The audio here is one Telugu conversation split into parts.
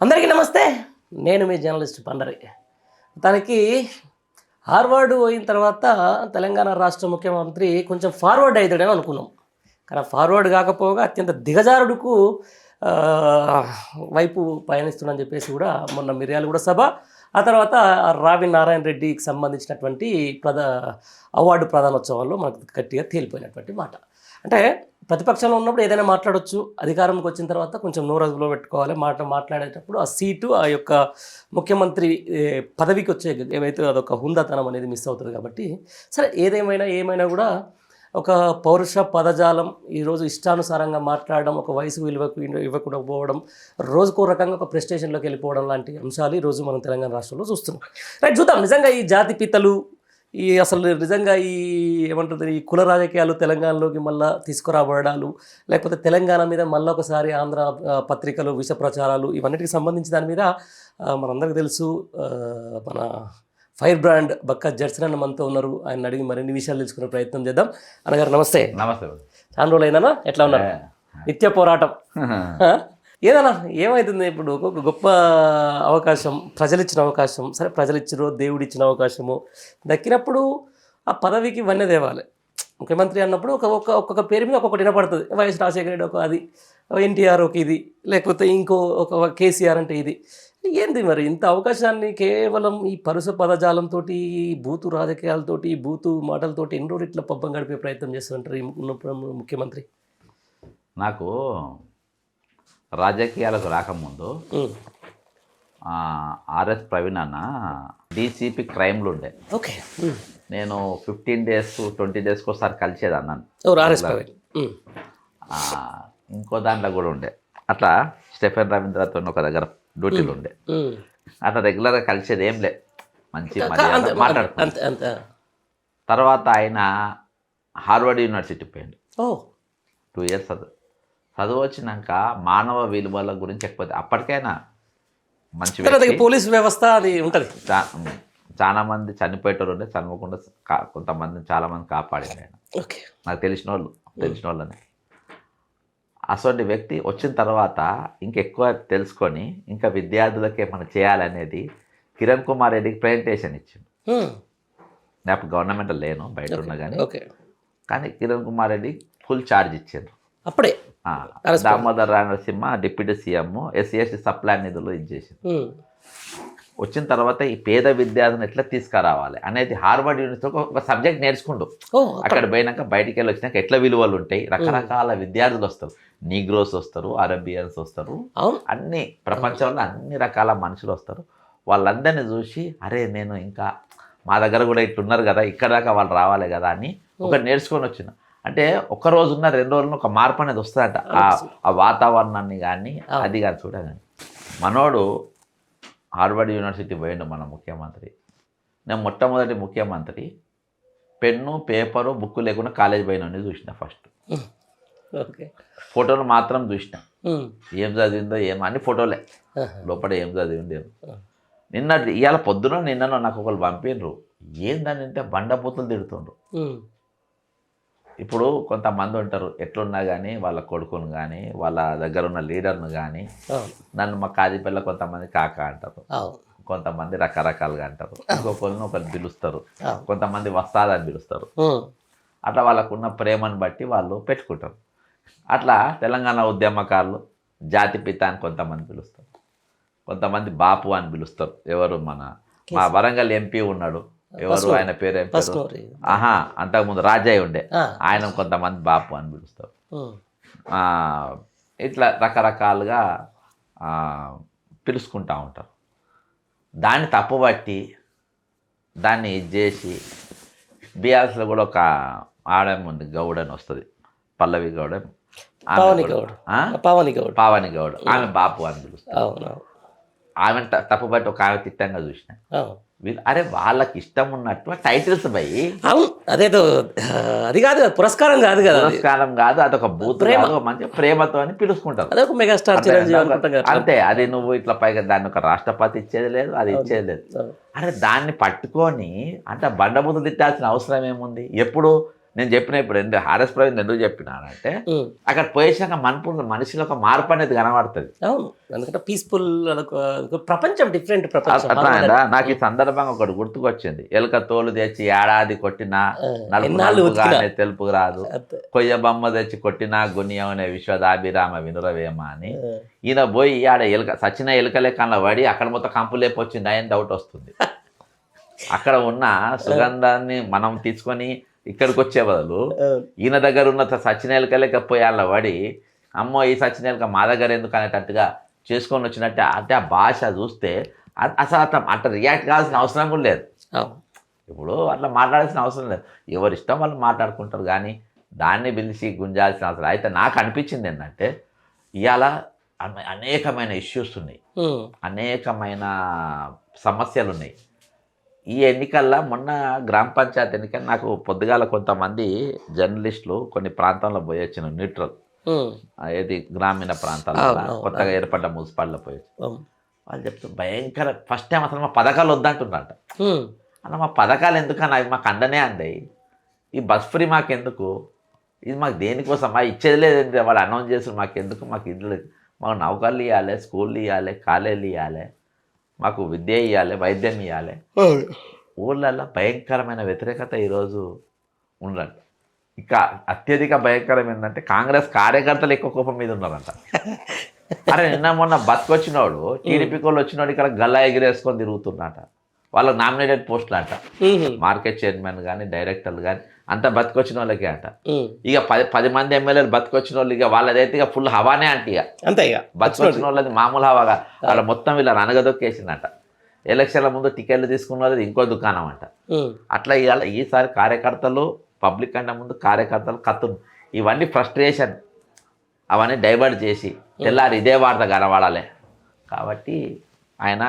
అందరికీ నమస్తే. నేను మీ జర్నలిస్ట్ పండరి. తనకి హార్వర్డ్ పోయిన తర్వాత తెలంగాణ రాష్ట్ర ముఖ్యమంత్రి కొంచెం ఫార్వర్డ్ అవుతాడని అనుకున్నాం. కానీ ఫార్వర్డ్ కాకపోగా అత్యంత దిగజారుడుకు వైపు పయనిస్తుందని చెప్పేసి కూడా మొన్న మిర్యాలగూడ సభ, ఆ తర్వాత రావి నారాయణ రెడ్డికి సంబంధించినటువంటి అవార్డు ప్రదానోత్సవాల్లో మనకు గట్టిగా తేలిపోయినటువంటి మాట. అంటే ప్రతిపక్షంలో ఉన్నప్పుడు ఏదైనా మాట్లాడవచ్చు, అధికారంకి వచ్చిన తర్వాత కొంచెం నోరు అదుపులో పెట్టుకోవాలి. మాట్లాడేటప్పుడు ఆ సీటు, ఆ యొక్క ముఖ్యమంత్రి పదవికి వచ్చే ఏవైతే అదొక హుందాతనం అనేది మిస్ అవుతుంది. కాబట్టి సరే, ఏమైనా కూడా ఒక పౌరుష పదజాలం, ఈరోజు ఇష్టానుసారంగా మాట్లాడడం, ఒక వయసు ఇవ్వకుండా పోవడం, రోజుకో రకంగా ఒక ప్రెస్టేషన్లోకి వెళ్ళిపోవడం లాంటి అంశాలు ఈరోజు మనం తెలంగాణ రాష్ట్రంలో చూస్తున్నాం. రైట్, చూద్దాం నిజంగా ఈ జాతి పితలు, అసలు నిజంగా ఏమంటుంది, ఈ కుల రాజకీయాలు తెలంగాణలోకి మళ్ళీ తీసుకురాబడాలు, లేకపోతే తెలంగాణ మీద మళ్ళీ ఒకసారి ఆంధ్ర పత్రికలు విష ప్రచారాలు, ఇవన్నిటికి సంబంధించి దాని మీద మనందరికీ తెలుసు. మన ఫైర్ బ్రాండ్ బక్క జడ్సన్ అన్న మనతో ఉన్నారు. ఆయన అడిగి మరిన్ని విషయాలు తెలుసుకునే ప్రయత్నం చేద్దాం. అన్నగారు నమస్తే. నమస్తే. చాలా రోజులు అయినా ఎట్లా ఉన్నారు? నిత్య పోరాటం ఏదన్నా ఏమవుతుంది? ఇప్పుడు ఒక గొప్ప అవకాశం, ప్రజలిచ్చిన అవకాశం, సరే ప్రజలిచ్చినో దేవుడిచ్చిన అవకాశము దక్కినప్పుడు ఆ పదవికి వన్నె తేవాలి. ముఖ్యమంత్రి అన్నప్పుడు ఒక్కొక్క పేరు మీద ఒక్కొక్కటి వినపడుతుంది. వైఎస్ రాజశేఖర రెడ్డి ఒక అది, ఎన్టీఆర్ ఒక ఇది, లేకపోతే ఇంకో ఒక కేసీఆర్ అంటే ఇది. ఏంది మరి ఇంత అవకాశాన్ని కేవలం ఈ పరుస పదజాలంతో, బూతు రాజకీయాలతోటి, బూతు మాటలతోటి ఎన్నో ఇట్లా పబ్బం గడిపే ప్రయత్నం చేస్తుంటారు ఈ ముఖ్యమంత్రి? నాకు రాజకీయాలకు రాకముందు ఆర్ఎస్ ప్రవీణ్ అన్న డీసీపీ క్రైమ్లు ఉండే. ఓకే, నేను 15 days 20 daysకి ఒకసారి కలిసేది అన్నాను. ఇంకో దాంట్లో కూడా ఉండే. అట్లా స్టెఫెన్ రవీంద్రతో ఒక దగ్గర డ్యూటీలు ఉండే. అట్లా రెగ్యులర్గా కలిసేది ఏం లే, మంచి మాట్లాడుకుంటా. తర్వాత ఆయన హార్వర్డ్ యూనివర్సిటీ పోయిండు. 2 years చదువు వచ్చినాక మానవ విలువల గురించి ఎక్కువ, అప్పటికైనా మంచి పోలీస్ వ్యవస్థ అది ఉంటుంది. చాలా మంది చనిపోయేటోళ్ళు ఉండే, చనిపోకుండా కొంతమంది చాలామంది కాపాడింది ఆయన. నాకు తెలిసిన వాళ్ళని. అటువంటి వ్యక్తి వచ్చిన తర్వాత ఇంకెక్కువ తెలుసుకొని ఇంకా విద్యార్థులకి ఏమైనా చేయాలనేది కిరణ్ కుమార్ రెడ్డికి ప్రజెంటేషన్ ఇచ్చిండు. నేను అప్పుడు గవర్నమెంట్ లేను, బయట ఉన్నా కానీ కిరణ్ కుమార్ రెడ్డి ఫుల్ ఛార్జ్ ఇచ్చారు అప్పుడే. Damodar Rayalaseema deputy CM SC supply నిధులు ఇచ్చేసింది. వచ్చిన తర్వాత ఈ పేద విద్యార్థులను ఎట్లా తీసుకురావాలి అనేది హార్వర్డ్ యూనివర్సిటీలో ఒక సబ్జెక్ట్ నేర్చుకుంటూ, అక్కడ పోయినాక బయటికి వెళ్ళి వచ్చినాక ఎట్లా విలువలు ఉంటాయి, రకరకాల విద్యార్థులు వస్తారు, నీగ్రోస్ వస్తారు, అరేబియన్స్ వస్తారు, అన్ని ప్రపంచంలో అన్ని రకాల మనుషులు వస్తారు. వాళ్ళందరినీ చూసి అరే నేను ఇంకా మా దగ్గర కూడా ఇట్లున్నారు కదా, ఇక్కడ దాకా వాళ్ళు రావాలి కదా అని ఒక నేర్చుకొని వచ్చిన. అంటే ఒక రోజున్న 2 రోజుల్లో ఒక మార్పు అనేది వస్తుందంట. ఆ వాతావరణాన్ని కానీ అది కానీ చూడగాని. మనోడు హార్వర్డ్ యూనివర్సిటీ పోయిండు మన ముఖ్యమంత్రి. నేను మొట్టమొదటి ముఖ్యమంత్రి పెన్ను పేపరు బుక్ లేకుండా కాలేజ్ పోయిన చూసిన. ఫస్ట్ ఫోటోలు మాత్రం చూసిన, ఏం చదివిందో అన్ని ఫోటోలే, లోపల ఏం చదివిందో. ఇవాళ పొద్దున నిన్ననో నాకు ఒకళ్ళు పంపినరు, ఏందని అంటే బండపూతులు తిడుతుండ్రు. ఇప్పుడు కొంతమంది ఉంటారు, ఎట్లున్నా కానీ వాళ్ళ కొడుకును కానీ వాళ్ళ దగ్గర ఉన్న లీడర్ను కానీ, నన్ను మా కాజీపల్లి కొంతమంది కాక అంటారు, కొంతమంది రకరకాలుగా అంటారు, ఇంకొకరిని ఒకరిని పిలుస్తారు, కొంతమంది వస్తాదని పిలుస్తారు. అట్లా వాళ్ళకున్న ప్రేమను బట్టి వాళ్ళు పెట్టుకుంటారు. అట్లా తెలంగాణ ఉద్యమకారులు జాతిపిత అని కొంతమంది పిలుస్తారు, కొంతమంది బాపు అని పిలుస్తారు. ఎవరు మా వరంగల్ ఎంపీ ఉన్నాడు, ఎవరు ఆయన పేరు అంతకుముందు రాజయ్య ఉండే, ఆయన కొంతమంది బాపు అని పిలుస్తారు. ఇట్లా రకరకాలుగా పిలుచుకుంటూ ఉంటారు. దాన్ని తప్పుబట్టి దాన్ని ఇది చేసి బీఆర్ఎస్లో కూడా ఒక ఆడమే ఉంది, గౌడ్ అని వస్తుంది, పల్లవి గౌడ్, పావని గౌడ్, ఆమె బాపు అని పిలుస్తారు. ఆమె తప్పుబట్టి ఒక ఆమె తిట్టంగా చూసిన. అరే వాళ్ళకి ఇష్టం ఉన్నట్టు టైటిల్స్ పోయి, అదేదో అది కాదు, పురస్కారం కాదు కదా, పురస్కారం కాదు, అదొక బూత్, మంచి ప్రేమతో అని పిలుచుకుంటారు. అదొక మెగాస్టార్ అంతే. అది నువ్వు ఇట్లా పైగా దాన్ని ఒక రాష్ట్రపతి ఇచ్చేది లేదు, అది ఇచ్చేది లేదు. అరే దాన్ని పట్టుకొని అంటే బండబూతు తిట్టాల్సిన అవసరం ఏముంది? ఎప్పుడు నేను చెప్పిన ఇప్పుడు ఆర్ఎస్ ప్రవీణ్ ఎందుకు చెప్పినానంటే అక్కడ పోయేసాక మనిషిలో ఒక మార్పు అనేది కనబడుతుంది. అవును, ఎందుకంటే పీస్ఫుల్ అదొక ప్రపంచం, డిఫరెంట్ ప్రపంచం. అట్లా నాకు ఈ సందర్భంగా ఒకటి గుర్తుకొచ్చింది. ఎలుక తోలు తెచ్చి ఏడాది కొట్టినా నలుపుగానే తెలుపు రాదు, కొయ్య బొమ్మ తెచ్చి కొట్టినా గుణ్యం అనే విశ్వదాభిరామ వినురవేమ అని ఈయన పోయి ఆడ సచిన ఎలుకలే కన్నా పడి అక్కడ మొత్తం కంపు లేపొచ్చింది ఆయన డౌట్ వస్తుంది. అక్కడ ఉన్న సుగంధాన్ని మనం తీసుకొని ఇక్కడికి వచ్చే బదులు ఈయన దగ్గర ఉన్న సచినేలకలేక పోయి అలా పడి అమ్మో ఈ సచినేలక మా దగ్గర ఎందుకు అనేటట్టుగా చేసుకొని వచ్చినట్టే. అంటే ఆ భాష చూస్తే అసలు అట్లా రియాక్ట్ కావాల్సిన అవసరం కూడా లేదు. ఇప్పుడు అట్లా మాట్లాడాల్సిన అవసరం లేదు, ఎవరి ఇష్టం వాళ్ళు మాట్లాడుకుంటారు. కానీ దాన్ని పిలిచి గుంజాల్సిన అవసరం అయితే నాకు అనిపించింది ఏంటంటే ఇవాళ అనేకమైన ఇష్యూస్ ఉన్నాయి, అనేకమైన సమస్యలు ఉన్నాయి. ఈ ఎన్నికల్లో మొన్న గ్రామ పంచాయతీ ఎన్నికలు నాకు పొద్దుగాల కొంతమంది జర్నలిస్టులు కొన్ని ప్రాంతాల్లో పోయి వచ్చిన న్యూట్రల్ ఏది గ్రామీణ ప్రాంతాల్లో కొత్తగా ఏర్పడ్డ మున్సిపాలిటీలో పోయి వాళ్ళు చెప్తూ భయంకర ఫస్ట్ టైం అసలు మా పథకాలు వద్దంటున్నట. అన్న మా పథకాలు ఎందుకన్నా అవి మాకు అండనే అందాయి, ఈ బస్ ఫ్రీ మాకెందుకు, ఇది మాకు దేనికోసం ఇచ్చేది లేదండి, వాళ్ళు అనౌన్స్ చేసి మాకెందుకు, మాకు ఇల్లు మాకు నౌకర్లు ఇవ్వాలి, స్కూళ్ళు ఇవ్వాలి, కాలేజీలు ఇవ్వాలి, మాకు విద్య ఇవ్వాలి, వైద్యం ఇవ్వాలి. ఊళ్ళల్లో భయంకరమైన వ్యతిరేకత ఈరోజు ఉండండి. ఇంకా అత్యధిక భయంకరం ఏంటంటే కాంగ్రెస్ కార్యకర్తలు ఎక్కువ కోపం మీద ఉన్నారంట. అరే నిన్న మొన్న బతుకొచ్చినోడు టీడీపీ వాళ్ళు వచ్చినోడు ఇక్కడ గల్లా ఎగిరేసుకొని తిరుగుతున్నట. వాళ్ళకి నామినేటెడ్ పోస్టులు అంట, మార్కెట్ చైర్మన్ కానీ డైరెక్టర్లు కానీ అంతా బతుకొచ్చిన వాళ్ళకే అంట. ఇక 10 మంది ఎమ్మెల్యేలు బతుకొచ్చిన వాళ్ళు ఇక వాళ్ళదైతే ఇక ఫుల్ హవానే అంట. ఇక అంతే, ఇక బతుకొచ్చిన వాళ్ళది మామూలు హవాగా వాళ్ళ మొత్తం వీళ్ళని అనగదొక్కేసిందంట. ఎలక్షన్ల ముందు టికెట్లు తీసుకున్న వాళ్ళది ఇంకో దుకాణం అంట. అట్లా ఇవాళ ఈసారి కార్యకర్తలు పబ్లిక్ కంటే ముందు కార్యకర్తలు కత్తులు ఇవన్నీ ఫ్రస్ట్రేషన్ అవన్నీ డైవర్ట్ చేసి తెల్లారి ఇదే వార్త కనబడాలి కాబట్టి ఆయన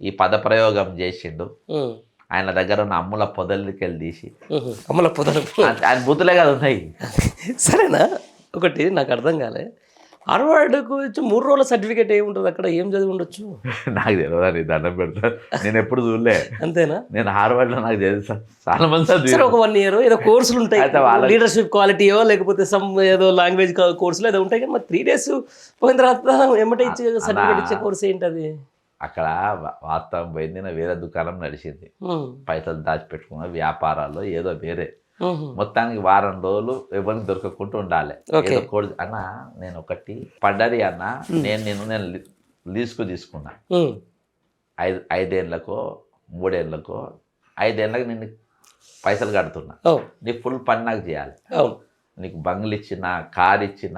ఈ పదప్రయోగం చేసిండు. ఆయన దగ్గర ఉన్న అమ్ముల పొదలకి వెళ్ళి తీసి అమ్ముల పొదలు ఆయన బూతులే కదా ఉన్నాయి. సరేనా, ఒకటి నాకు అర్థం కాలే, హార్వర్డ్కు 3 రోజుల సర్టిఫికేట్ ఏముంటుంది అక్కడ, ఏం చదివి ఉండొచ్చు? నాకు తెలియదు, దండం పెడతా, నేను ఎప్పుడు చూడలే. అంతేనా? నేను హార్వర్డ్లో నాకు తెలుసు చాలా మంది ఒక 1 year ఏదో కోర్సులు ఉంటాయి, లీడర్షిప్ క్వాలిటీయో లేకపోతే సమ్ ఏదో లాంగ్వేజ్ కోర్సులు ఏదో ఉంటాయి. కానీ మరి 3 days పోయిన తర్వాత ఏమంటే ఇచ్చే సర్టిఫికేట్ ఇచ్చే కోర్స్ ఏంటది? అక్కడ వాస్తవం పోయింది, నా వేరే దుకాణం నడిచింది, పైసలు దాచిపెట్టుకున్న వ్యాపారాల్లో ఏదో వేరే. మొత్తానికి వారం రోజులు ఎవరికి దొరకకుండా ఉండాలి. అన్న నేను ఒకటి పడ్డది అన్న, నేను లీజుకు తీసుకున్నా 5 ఏళ్ళకో 3 ఏళ్ళకో 5 ఏళ్ళకి నేను పైసలు కడుతున్నా, నీ ఫుల్ పని నాకు చేయాలి. నీకు బంగ్లు ఇచ్చిన, కార్ ఇచ్చిన,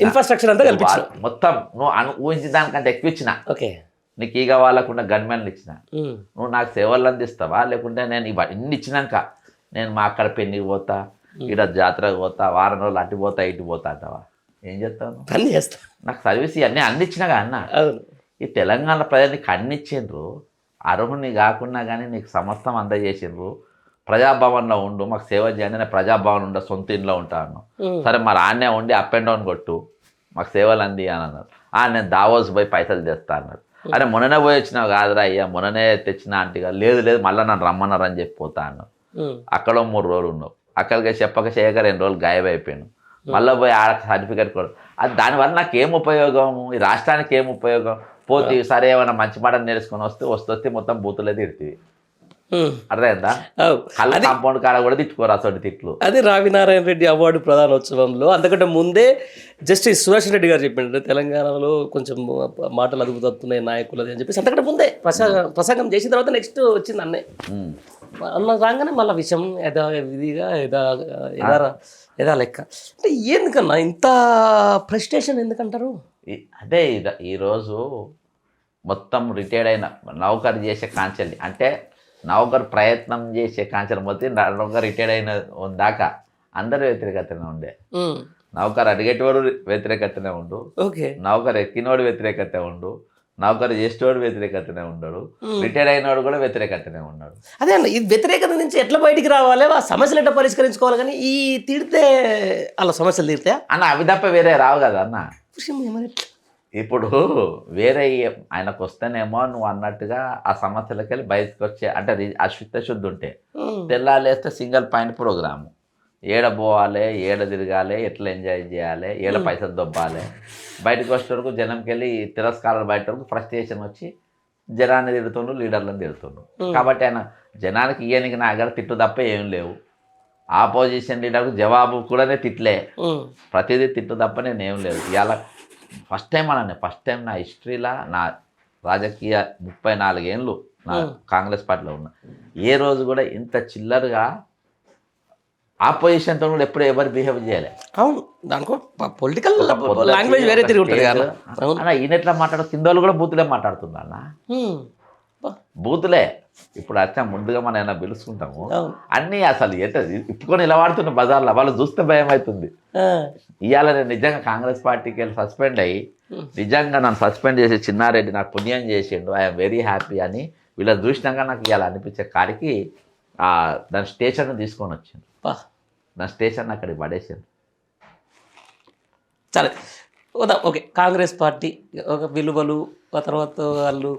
ఇన్ఫ్రాస్ట్రక్చర్ అంతా మొత్తం నువ్వు ఊహించిన దానికంటే ఎక్కువ ఇచ్చిన. నీకు ఈగ వాళ్ళకుండా గన్మెన్లు ఇచ్చిన, నువ్వు నాకు సేవలు అందిస్తావా? లేకుంటే నేను ఇన్ని ఇచ్చినాక నేను మా అక్కడ పెళ్ళికి పోతా, ఇక్కడ జాతరకు పోతా, వారం రోజులు అటు పోతా ఇటు పోతా అంటావా? ఏం చేస్తాను? అన్ని చేస్తా. నాకు సర్వీస్ ఇవన్నీ అన్ని ఇచ్చినాగా అన్న. ఈ తెలంగాణ ప్రజలు నీకు అన్ని ఇచ్చిండ్రు, అర్హుని కాకుండా కానీ నీకు సమస్తం అందజేసిండ్రు. ప్రజాభవన్లో ఉండు, మాకు సేవ చేయండి, నేను ప్రజాభవన్ ఉండ సొంత ఇంట్లో ఉంటాను. సరే మరి ఆడనే ఉండి అప్ అండ్ డౌన్ కొట్టు, మాకు సేవలు అంది అని అన్నారు. నేను దావోస్ పోయి పైసలు తెస్తా అన్నాడు. అరే మొన్ననే పోయి వచ్చినావు కాదురా అయ్యా, మొన్ననే తెచ్చినా అంటేగా, లేదు మళ్ళీ నన్ను రమ్మన్నారు అని చెప్పిపోతా అన్నావు. అక్కడ 3 రోజులు ఉన్నావు, అక్కడికి చెప్పక చేయక 2 రోజులు గాయబ్ అయిపోయాను. మళ్ళీ పోయి ఆడ సర్టిఫికేట్ కూడా అది దానివల్ల నాకు ఏం ఉపయోగం, ఈ రాష్ట్రానికి ఏం ఉపయోగం? పోతే సరే ఏమైనా మంచి మాట నేర్చుకొని వస్తే మొత్తం బూతులే తిడుతుంది. అర్థమైందా? కాంపౌండ్ కాడ కూడా తిట్టుకోరు అసలు తిట్లు. అది రావినారాయణ రెడ్డి అవార్డు ప్రధానోత్సవంలో అంతకంటే ముందే జస్టిస్ సుదర్శన్ రెడ్డి గారు చెప్పిండు, తెలంగాణలో కొంచెం మాటలు అదుపుతున్నాయి నాయకులది అని చెప్పేసి అంతకంటే ముందే ప్రసంగం చేసిన తర్వాత నెక్స్ట్ వచ్చింది అన్నే అన్న రాగానే మళ్ళీ విషయం విధిగా ఏదా లెక్క. అంటే ఎందుకన్నా ఇంత ఫ్రస్ట్రేషన్ ఎందుకంటారు? అంటే ఈరోజు మొత్తం రిటైర్డ్ అయిన నౌకరు చేసే కాంచెల్ని, అంటే నౌకరు ప్రయత్నం చేసే కాంచెలు మొత్తం నౌకరు రిటైర్డ్ అయిన దాకా అందరూ వ్యతిరేకతనే ఉండే. నౌకరు అడిగేటోడు వ్యతిరేకతనే ఉండు, నౌకరు ఎక్కినోడు వ్యతిరేకత ఉండు, నౌకరు చేసేవాడు వ్యతిరేకతనే ఉన్నాడు, రిటైర్ అయినవాడు కూడా వ్యతిరేకతనే ఉన్నాడు. అదే అన్న, ఈ వ్యతిరేకత నుంచి ఎట్లా బయటికి రావాలి, ఆ సమస్యలు ఎట్లా పరిష్కరించుకోవాలి? కానీ ఈ తీరితే అలా సమస్యలు తీరితే అన్న అవి తప్ప వేరే రావు కదా అన్న. ఇప్పుడు వేరే ఆయనకు వస్తేనేమో నువ్వు అన్నట్టుగా ఆ సమస్యలకి వెళ్ళి బయటకు వచ్చే, అంటే అశుద్ధ శుద్ధి ఉంటే తెల్లాలేస్తే సింగిల్ పాయింట్ ప్రోగ్రాము, ఏడ పోవాలి, ఏడ తిరగాలి, ఎట్లా ఎంజాయ్ చేయాలి, ఏడ పైసలు దొబ్బాలి, బయటకు వచ్చే వరకు జనంకి వెళ్ళి తిరస్కారాలు బయట వరకు ఫ్రస్ట్రేషన్ వచ్చి జనాన్ని తిడుతుండ్రు, లీడర్లను తిడుతుండ్రు. కాబట్టి ఆయన జనానికి ఇయ్యనికి నా దగ్గర తిట్టు తప్ప ఏం లేవు. ఆపోజిషన్ లీడర్కు జవాబు కూడానే తిట్లే, ప్రతిదీ తిట్టు తప్ప నేనేం లేదు. ఇవాళ ఫస్ట్ టైం నా హిస్టరీలో, నా రాజకీయ 34 ఏళ్ళు నా కాంగ్రెస్ పార్టీలో ఉన్నా, ఏ రోజు కూడా ఇంత చిల్లరగా ఆపోజిషన్తో కూడా ఎప్పుడు ఎవరు బిహేవ్ చేయాలి. అవును, దానికో పొలిటికల్ లాంగ్వేజ్ వేరే తిరుగుతుంది కదా. అన్న ఈయన ఎట్లా మాట్లాడు, కింద వాళ్ళు కూడా బూతులే మాట్లాడుతున్నా అన్న, బూతులే. ఇప్పుడు అచ్చా ముందుగా మనం ఏమైనా పిలుచుకుంటాము అన్నీ అసలు ఎట్లా ఇప్పుకొని ఇలా వాడుతున్న బజార్లో వాళ్ళు చూస్తే భయం అవుతుంది. ఇవాళ నేను నిజంగా కాంగ్రెస్ పార్టీకి వెళ్ళి సస్పెండ్ అయ్యి, నిజంగా నన్ను సస్పెండ్ చేసి చిన్నారెడ్డి నాకు పుణ్యం చేసిండు, ఐఎమ్ వెరీ హ్యాపీ అని వీళ్ళని చూసినాక నాకు ఇవాళ అనిపించే కాడికి దాని స్టేషన్ తీసుకొని వచ్చింది. నా స్టేషన్ అక్కడికి పడేసాను. సరే ఓకే, కాంగ్రెస్ పార్టీ ఒక విలువలు, ఆ తర్వాత వాళ్ళు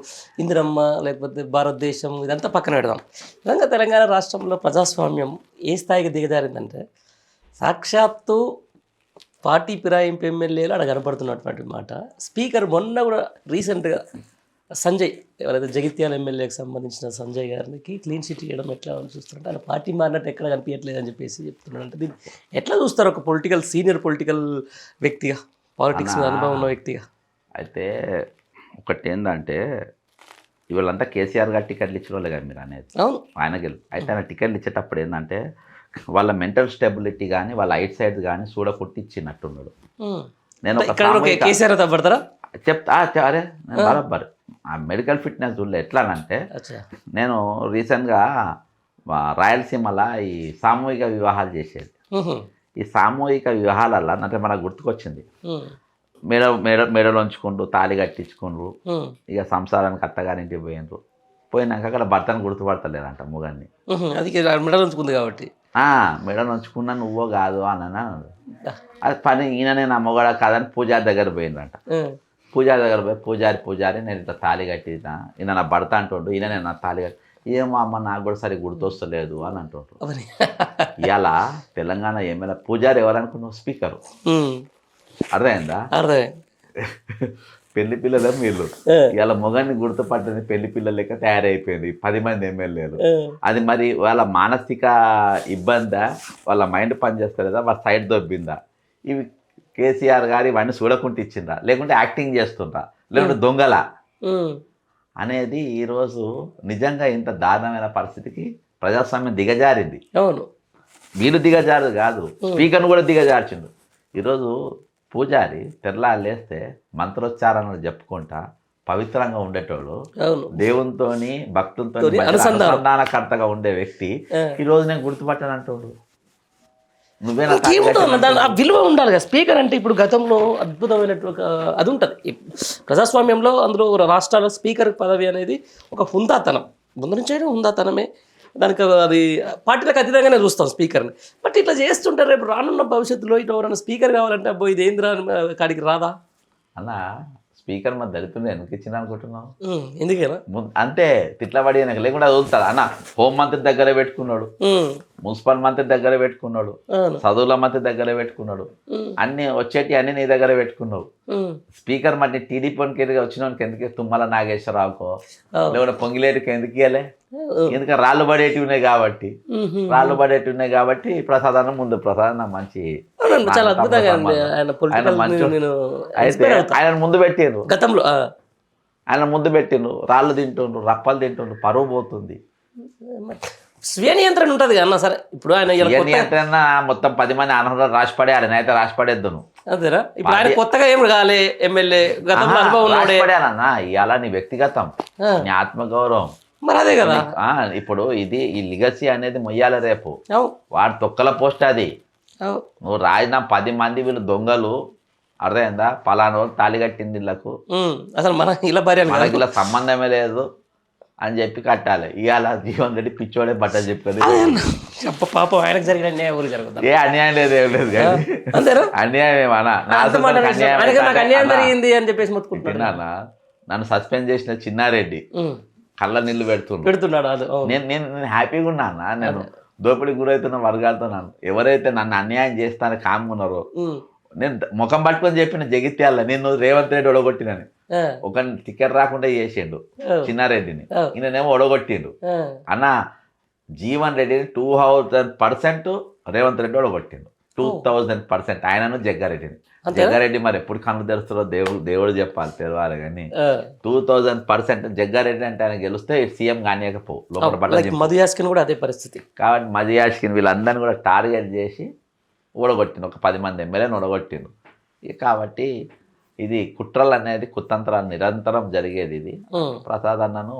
ఇందిరమ్మ లేకపోతే భారతదేశం ఇదంతా పక్కన పెడదాం. నిజంగా తెలంగాణ రాష్ట్రంలో ప్రజాస్వామ్యం ఏ స్థాయికి దిగజారిందంటే సాక్షాత్తు పార్టీ ఫిరాయింపు ఎమ్మెల్యేలు అక్కడ కనపడుతున్నటువంటి మాట. స్పీకర్ మొన్న కూడా రీసెంట్గా సంజయ్, ఎవరైతే జగిత్యాల ఎమ్మెల్యేకి సంబంధించిన సంజయ్ గారికి క్లీన్ చిట్ ఇవ్వడం ఎట్లా చూస్తారంటే ఆయన పార్టీ మారినట్టు ఎక్కడ కనిపించట్లేదు అని చెప్పేసి చెప్తున్నాడు. అంటే దీన్ని ఎట్లా చూస్తారు ఒక సీనియర్ పొలిటికల్ వ్యక్తిగా, పాలిటిక్స్ అనుభవం ఉన్న వ్యక్తిగా? అయితే ఒకటి ఏంటంటే ఇవాళంతా కేసీఆర్ గారు టికెట్లు ఇచ్చిన వాళ్ళే కదా మీరు అనేది. అవును, ఆయనకి అయితే ఆయన టికెట్లు ఇచ్చేటప్పుడు ఏంటంటే వాళ్ళ మెంటల్ స్టెబిలిటీ కానీ వాళ్ళ ఐట్ సైడ్ కానీ చూడకొట్టి ఇచ్చినట్టున్నాడు. నేను కేసీఆర్ తప్పడతారా చెప్తా, అరే బరాబర్ ఆ మెడికల్ ఫిట్నెస్ చూడలే. ఎట్లానంటే నేను రీసెంట్గా రాయలసీమలో ఈ సామూహిక వివాహాలు చేసేది. ఈ సామూహిక వివాహాలల్లో అంటే మనకు గుర్తుకొచ్చింది, మెడలో ఉంచుకుంటూ తాళి కట్టించుకుండ్రు, ఇక సంసారానికి అత్తగారింటికి పోయినాక అక్కడ భర్తను గుర్తుపడతలేదంట మొగాన్ని. అది మెడలో ఉంచుకుంది కాబట్టి మెడలో ఉంచుకున్నా నువ్వో కాదు అని అది పని. ఈయననే నా మొగడ కాదని పూజారి దగ్గర పోయిందంట. పూజారి దగ్గర పోయి పూజారి నేను ఇట్లా తాళి కట్టినా, ఈయన నా భర్త అంటుండు, ఈయన నేను నా తాళి కట్టి, ఏమో అమ్మ నాకు కూడా సరిగ్గా గుర్తొస్తలేదు అని అంటుండ్రు. ఇలా తెలంగాణ ఎమ్మెల్యే పూజారి ఎవరనుకున్నావు? స్పీకరు. అర్థమైందా? పెళ్లి పిల్లలు వీళ్ళు. ఇలా మొగాన్ని గుర్తుపట్టని పెళ్లి పిల్లల లెక్క తయారైపోయింది 10 మంది ఎమ్మెల్యేలు. అది మరి వాళ్ళ మానసిక ఇబ్బందా, వాళ్ళ మైండ్ పనిచేస్తలేదా, వాళ్ళ సైడ్ దొబ్బిందా? ఇవి కేసీఆర్ గారు ఇవన్నీ చూడకుండా ఇచ్చిండ్రా, లేకుంటే యాక్టింగ్ చేస్తుండ్రా, లేకుంటే దొంగల అనేది ఈరోజు నిజంగా ఇంత దారుణమైన పరిస్థితికి ప్రజాస్వామ్యం దిగజారింది. అవును, వీళ్ళు దిగజారు కాదు, స్పీకర్ను కూడా దిగజార్చిండు. ఈరోజు పూజారి తెల్లారు లేస్తే మంత్రోచ్చారణలు చెప్పుకుంటా పవిత్రంగా ఉండేటోడు, దేవునితో భక్తులతో అనుసంధానకర్తగా ఉండే వ్యక్తి ఈరోజు నేను గుర్తుపట్టానంటోడు. ఆ విలువ ఉండాలి కదా స్పీకర్ అంటే. ఇప్పుడు గతంలో అద్భుతమైనటువంటి అది ఉంటుంది ప్రజాస్వామ్యంలో, అందులో రాష్ట్రాల స్పీకర్ పదవి అనేది ఒక హుందాతనం, ముందు నుంచి హుందాతనమే. దానికి అది పార్టీలకు అతీతంగానే చూస్తాం స్పీకర్ని. బట్ ఇట్లా చేస్తుంటే రేపు రానున్న భవిష్యత్తులో ఇట్లా ఎవరైనా స్పీకర్ కావాలంటే అబ్బో ఇది ఏంద్రా కాడికి రాదా అన్న? స్పీకర్ మరి దళితులు ఎందుకు ఇచ్చిన అనుకుంటున్నావు? ఎందుకేనా అంతే తిట్లబడి లేకుండా వదులుతాడు అన్న. హోంమంత్రి దగ్గర పెట్టుకున్నాడు, మున్సిపల్ మంత్రి దగ్గర పెట్టుకున్నాడు, చదువుల మంత్రి దగ్గర పెట్టుకున్నాడు, అన్ని వచ్చేటి అన్ని నీ దగ్గర పెట్టుకున్నావు. స్పీకర్ మరి టీడీపీకి వచ్చినోనికి ఎందుకు? తుమ్మల నాగేశ్వరరావుకో లేకుంటే పొంగిలేటికి ఎందుకు ఇవ్వలే? ఎందుకంటే రాళ్ళు పడేటివి ఉన్నాయి కాబట్టి ప్రసాదం ముందు ప్రసాదం మంచి చాలా అద్భుతంగా అయితే ఆయన ముందు పెట్టిండ్రు, గతంలో ఆయన ముందు పెట్టిండ్రు, రాళ్ళు తింటుండ్రు, రప్పలు తింటుండ్రు, పరువు పోతుంది. స్వీయ నియంత్రణ ఉంటుంది కదా సరే. ఇప్పుడు ఆయన నియంత్రణ మొత్తం 10 మంది అనర్హులు రాసిపడే, ఆయనైతే రాసిపడేద్దును అంతేనా? ఇప్పుడు ఆయన కొత్తగా ఏం కాలే ఎమ్మెల్యే, గతంలో అనుభవం రాసిపడానన్నా. ఇవాళ నీ వ్యక్తిగతం, నీ ఆత్మగౌరవం మరి అదే కదా. ఇప్పుడు ఈ లిగసీ అనేది మొయ్యాలి రేపు. వాడు తొక్కల పోస్ట్ అది. నువ్వు రాసిన 10 మంది వీళ్ళు దొంగలు, అర్థమైందా? పలానా రోజు తాళి కట్టింది వీళ్ళకు, అసలు మనకి ఇలా సంబంధమే లేదు అని చెప్పి కట్టాలి. ఇవాళ జీవన్ రెడ్డి పిచ్చోడే బట్టలు చెప్పుకోదు. పాపం ఆయనకు జరిగిన అన్యాయం జరుగుతుంది. ఏ అన్యాయం లేదు, ఏం లేదు కానీ అన్యాయం ఏమన్నా అన్యాయం జరిగింది అని చెప్పేసి మొత్తుకుంటున్నా. నన్ను సస్పెండ్ చేసిన చిన్నారెడ్డి కళ్ళ నీళ్ళు పెడుతున్నాడు. నేను హ్యాపీగా ఉన్నా. నేను దోపిడీకి గురవుతున్న వర్గాలతో ఎవరైతే నన్ను అన్యాయం చేస్తానని కామ్గున్నారో నేను ముఖం పట్టుకొని చెప్పిన జగిత్యాల నేను రేవంత్ రెడ్డి ఒడగొట్టినని ఒక టికెట్ రాకుండా చేసిండు చిన్నారెడ్డిని, ఈయననేమో ఒడగొట్టిండు. అన్న జీవన్ రెడ్డిని 2000% రేవంత్ రెడ్డి ఒడగొట్టిండు, 2000%. ఆయనను జగ్గారెడ్డిని. జగ్గారెడ్డి మరి ఎప్పుడు కన్ను తెరుస్తారో దేవుడు చెప్పాలి, తెరవాలి. కానీ 2000% జగ్గారెడ్డి అంటే ఆయన గెలిస్తే సీఎం కానియకపో లోపల పడ్డ. మధుయాస్కిన్ కూడా అదే పరిస్థితి. కాబట్టి మధుయాస్కిన్ వీళ్ళందరినీ కూడా టార్గెట్ చేసి ఓడగొట్టిండు, ఒక 10 మంది ఎమ్మెల్యేని ఓడగొట్టిండు. కాబట్టి ఇది కుట్రలు అనేది కుతంత్రాలు నిరంతరం జరిగేది. ఇది ప్రసాద్ అన్నను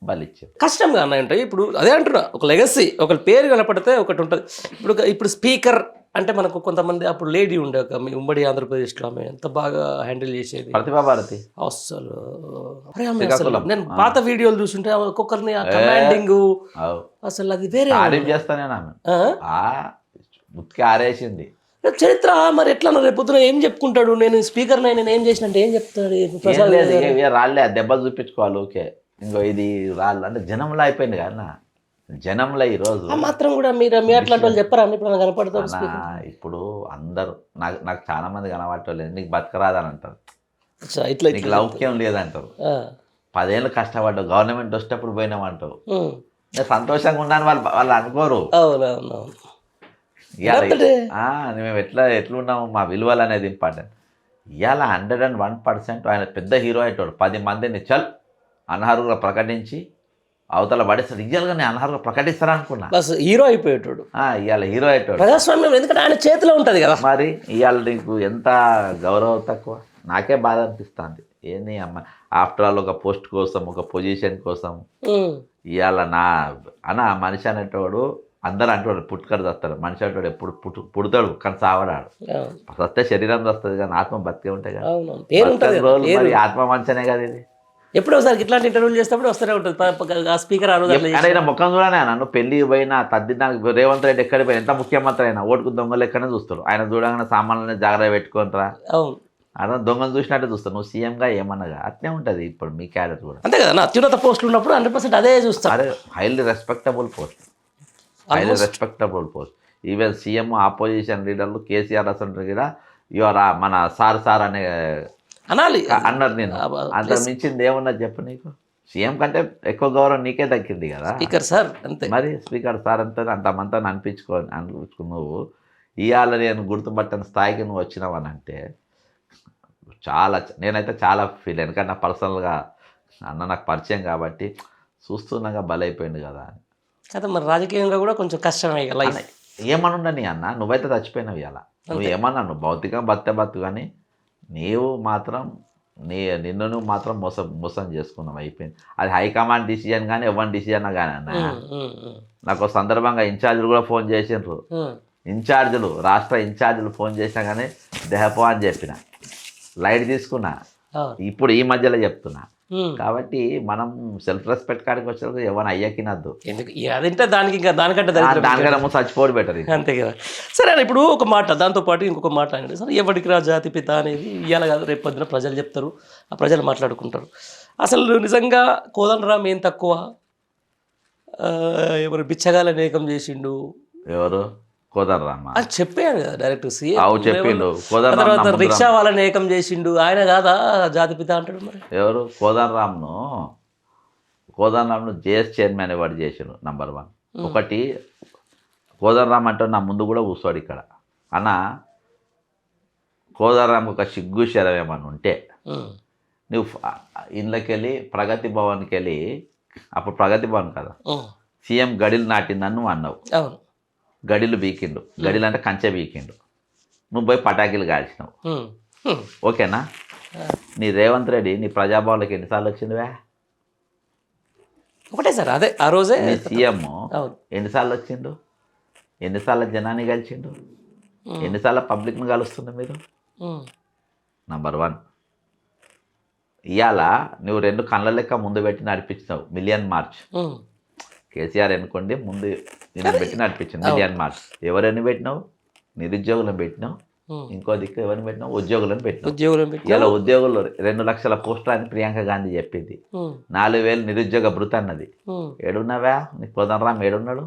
బలిచ్చారు. కష్టంగా అన్నాయంటే ఇప్పుడు అదే అంటున్నా, ఒక లెగసీ, ఒక పేరు కనపడితే ఒకటి ఉంటుంది. ఇప్పుడు స్పీకర్ అంటే మనకు కొంతమంది అప్పుడు లేడీ ఉండే ఒక మీ ఉమ్మడి ఆంధ్రప్రదేశ్లో, ఆమె ఎంత బాగా హ్యాండిల్ చేసేది, ప్రతిభా భారతి. అసలు నేను పాత వీడియోలు చూస్తుంటే ఒక్కొక్కరిని ఆ కమాండింగ్ అసలు అది వేరే చేస్తానే ఉతికి ఆరేసింది చరిత్ర. మరి ఎట్లా రేపు పొద్దున ఏం చెప్పుకుంటాడు, నేను స్పీకర్ నేను ఏం చేసిన అంటే ఏం చెప్తాడు? రాళ్ళే దెబ్బ చూపించుకోవాలి. ఓకే, ఇంకో ఇది రాళ్ళు అంటే జనంలో అయిపోయింది కదా, జనంలో ఈరోజు మాత్రం కూడా మీరు అట్లాంటి వాళ్ళు చెప్పరా? ఇప్పుడు కనపడతారు ఇప్పుడు అందరూ నాకు చాలా మంది కనబడటలేదు, నీకు బతకరాదని అంటారు, ఇట్లా నీకు లౌక్యం లేదంటారు. 10 ఏళ్ళు కష్టపడ్డావు, గవర్నమెంట్ వచ్చేటప్పుడు పోయినామంటావు, సంతోషంగా ఉన్నాను వాళ్ళు అనుకోరు. మేము ఎట్లున్నాము, మా విలువలు అనేది ఇంపార్టెంట్. ఇవాళ 101% ఆయన పెద్ద హీరో అయ్యేటోడు, 10 మందిని చల్ అనర్హులుగా ప్రకటించి అవతల పడేస్తాడు. రియల్గా నేను అనర్హులుగా ప్రకటిస్తాను అనుకున్నా, హీరో అయిపోయేటోడు. ఇవాళ హీరో అయ్యేటోడు ప్రజాస్వామ్యం, ఎందుకంటే ఆయన చేతిలో ఉంటుంది కదా. మరి ఇవాళ నీకు ఎంత గౌరవం తక్కువ, నాకే బాధ అనిపిస్తుంది. ఏంది అమ్మ, ఆఫ్టర్ ఆల్ ఒక పోస్ట్ కోసం, ఒక పొజిషన్ కోసం ఇవాళ మనిషి అనేటోడు అందరూ అంటాడు పుట్టుకడ వస్తాడు, మనిషి అంటాడు ఎప్పుడు పుడతాడు కానీ సావడాడు. వస్తే శరీరం వస్తుంది కానీ ఆత్మ బతికే ఉంటాయి కదా రోజులు. మరి ఆత్మ మంచనే కదా ఇది. ఎప్పుడు ఒకసారి ఇట్లాంటి ఇంటర్వ్యూలు చేసినప్పుడు వస్తూనే ఉంటుంది ఆ స్పీకర్. ఆయన ముఖం చూడనే నన్ను పెళ్లి పోయినా తద్దినానికి రేవంత్ రెడ్డి ఎక్కడికి పోయినా, ఎంత ముఖ్యమంత్రి అయినా ఓటుకు దొంగలు ఎక్కడనే చూస్తాడు. ఆయన చూడగానే సామాన్లనే జాగ్రత్త పెట్టుకుంటారా, అదే దొంగలు చూసినట్టే చూస్తాను. నువ్వు సీఎంగా ఏమన్నగా అట్లే ఉంటుంది. ఇప్పుడు మీ క్యాడర్ కూడా అంతే కదా, అత్యున్నత పోస్టులు ఉన్నప్పుడు 100% అదే చూస్తారు. అదే highly respectable post, highly respectable post. Even CM opposition లీడర్లు కేసీఆర్ అసలు కూడా యువర్ మన సార్ అనే అనాలి అన్నారు. నేను అంత మించింది ఏమన్నా చెప్పు, నీకు సీఎం కంటే ఎక్కువ గౌరవం నీకే దక్కింది కదా స్పీకర్ సార్. అంతే మరి స్పీకర్ సార్ అంతమంతా అనిపించుకో నువ్వు ఇవాళ నేను గుర్తుపట్టని స్థాయికి నువ్వు వచ్చినావని అంటే చాలా, నేనైతే చాలా ఫీల్. ఎందుకంటే నా పర్సనల్గా అన్న నాకు పరిచయం కాబట్టి చూస్తున్నాగా బలైపోయింది కదా అని. కదా మరి రాజకీయంగా కూడా కొంచెం కష్టమే లైఫ్. ఏమనుండని అన్న, నువ్వైతే చచ్చిపోయినావు ఇవాళ. నువ్వు ఏమన్నా నువ్వు భౌతికంగా బతు కానీ నీవు మాత్రం నిన్ను నువ్వు మాత్రం మోసం చేసుకున్నావు, అయిపోయింది. అది హైకమాండ్ డిసిజన్ కానీ ఎవరి డిసిజన్ కానీ అన్న. నాకు సందర్భంగా ఇన్ఛార్జీలు కూడా ఫోన్ చేసిండ్రు, ఇన్ఛార్జీలు రాష్ట్ర ఇన్ఛార్జీలు ఫోన్ చేసినా కానీ దెహపో అని చెప్పిన, లైట్ తీసుకున్నా. ఇప్పుడు ఈ మధ్యలో చెప్తున్నా. కాబట్టి మనం సెల్ఫ్ రెస్పెక్ట్ కాడికి వచ్చేది ఎవరిని అయ్యకినద్దు. అదంటే దానికంటే చచ్చిపోవడం బెటర్, అంతే కదా. సరే ఇప్పుడు ఒక మాట, దాంతోపాటు ఇంకొక మాట అంటే సరే, ఎవరికి రా జాతిపిత అనేది ఇవాళ కాదు రేపు పొద్దున ప్రజలు చెప్తారు, ఆ ప్రజలు మాట్లాడుకుంటారు. అసలు నిజంగా కోదండరామ్ ఏం తక్కువ, ఎవరు బిచ్చగాలని ఏకం చేసిండు, ఎవరు కోదండరామ్ అని చెప్పాను కదా డైరెక్ట్. చెప్పిండు తర్వాత రిక్షా వాళ్ళని ఏకం చేసిండు, ఆయన కాదా జాతిపిత అంటాడు. మరి ఎవరు కోదండరామ్ను జేఎస్ చైర్మన్ అవార్డు చేసిండు నంబర్ 1. ఒకటి కోదండరామ్ అంటే నా ముందు కూడా కూర్చోడు ఇక్కడ అన్న. కోదండరామ్ ఒక సిగ్గు శరం ఏమని ఉంటే నువ్వు ఇంట్లోకి వెళ్ళి ప్రగతి భవన్కి వెళ్ళి, అప్పుడు ప్రగతి భవన్ కదా, సీఎం గడిలు నాటిందని నువ్వు అన్నావు. గడిలు బీకిండు, గడిలు అంటే కంచె బీకిండు, నువ్వు పోయి పటాకీలు కాల్చినావు. ఓకేనా? నీ రేవంత్ రెడ్డి నీ ప్రజాభవన్లోకి ఎన్నిసార్లు వచ్చిందివే? ఒకటే సార్, అదే ఆ రోజే. నీ సీఎం ఎన్నిసార్లు వచ్చిండు, ఎన్నిసార్లు జనాన్ని కలిసిండు, ఎన్నిసార్లు పబ్లిక్ను కలుస్తుండు మీరు? నంబర్ 1. ఇవాళ నువ్వు 2 కళ్ళ లెక్క ముందు పెట్టి నడిపించినావు మిలియన్ మార్చ్. కేసీఆర్ ఎన్నుకోండి ముందు నేను పెట్టి నడిపించింది మిలియన్ మార్చ్. ఎవరిని పెట్టినావు? నిరుద్యోగులను పెట్టినావు. ఇంకో దిక్కు ఎవరిని పెట్టినావు? ఉద్యోగులను పెట్టినావు. ఇలా ఉద్యోగులు 2 లక్షల పోస్టులు అని ప్రియాంక గాంధీ చెప్పింది. 4,000 నిరుద్యోగ భృతి అన్నది. ఏడున్నావా? నీ కోదండరామ్ ఏడున్నాడు?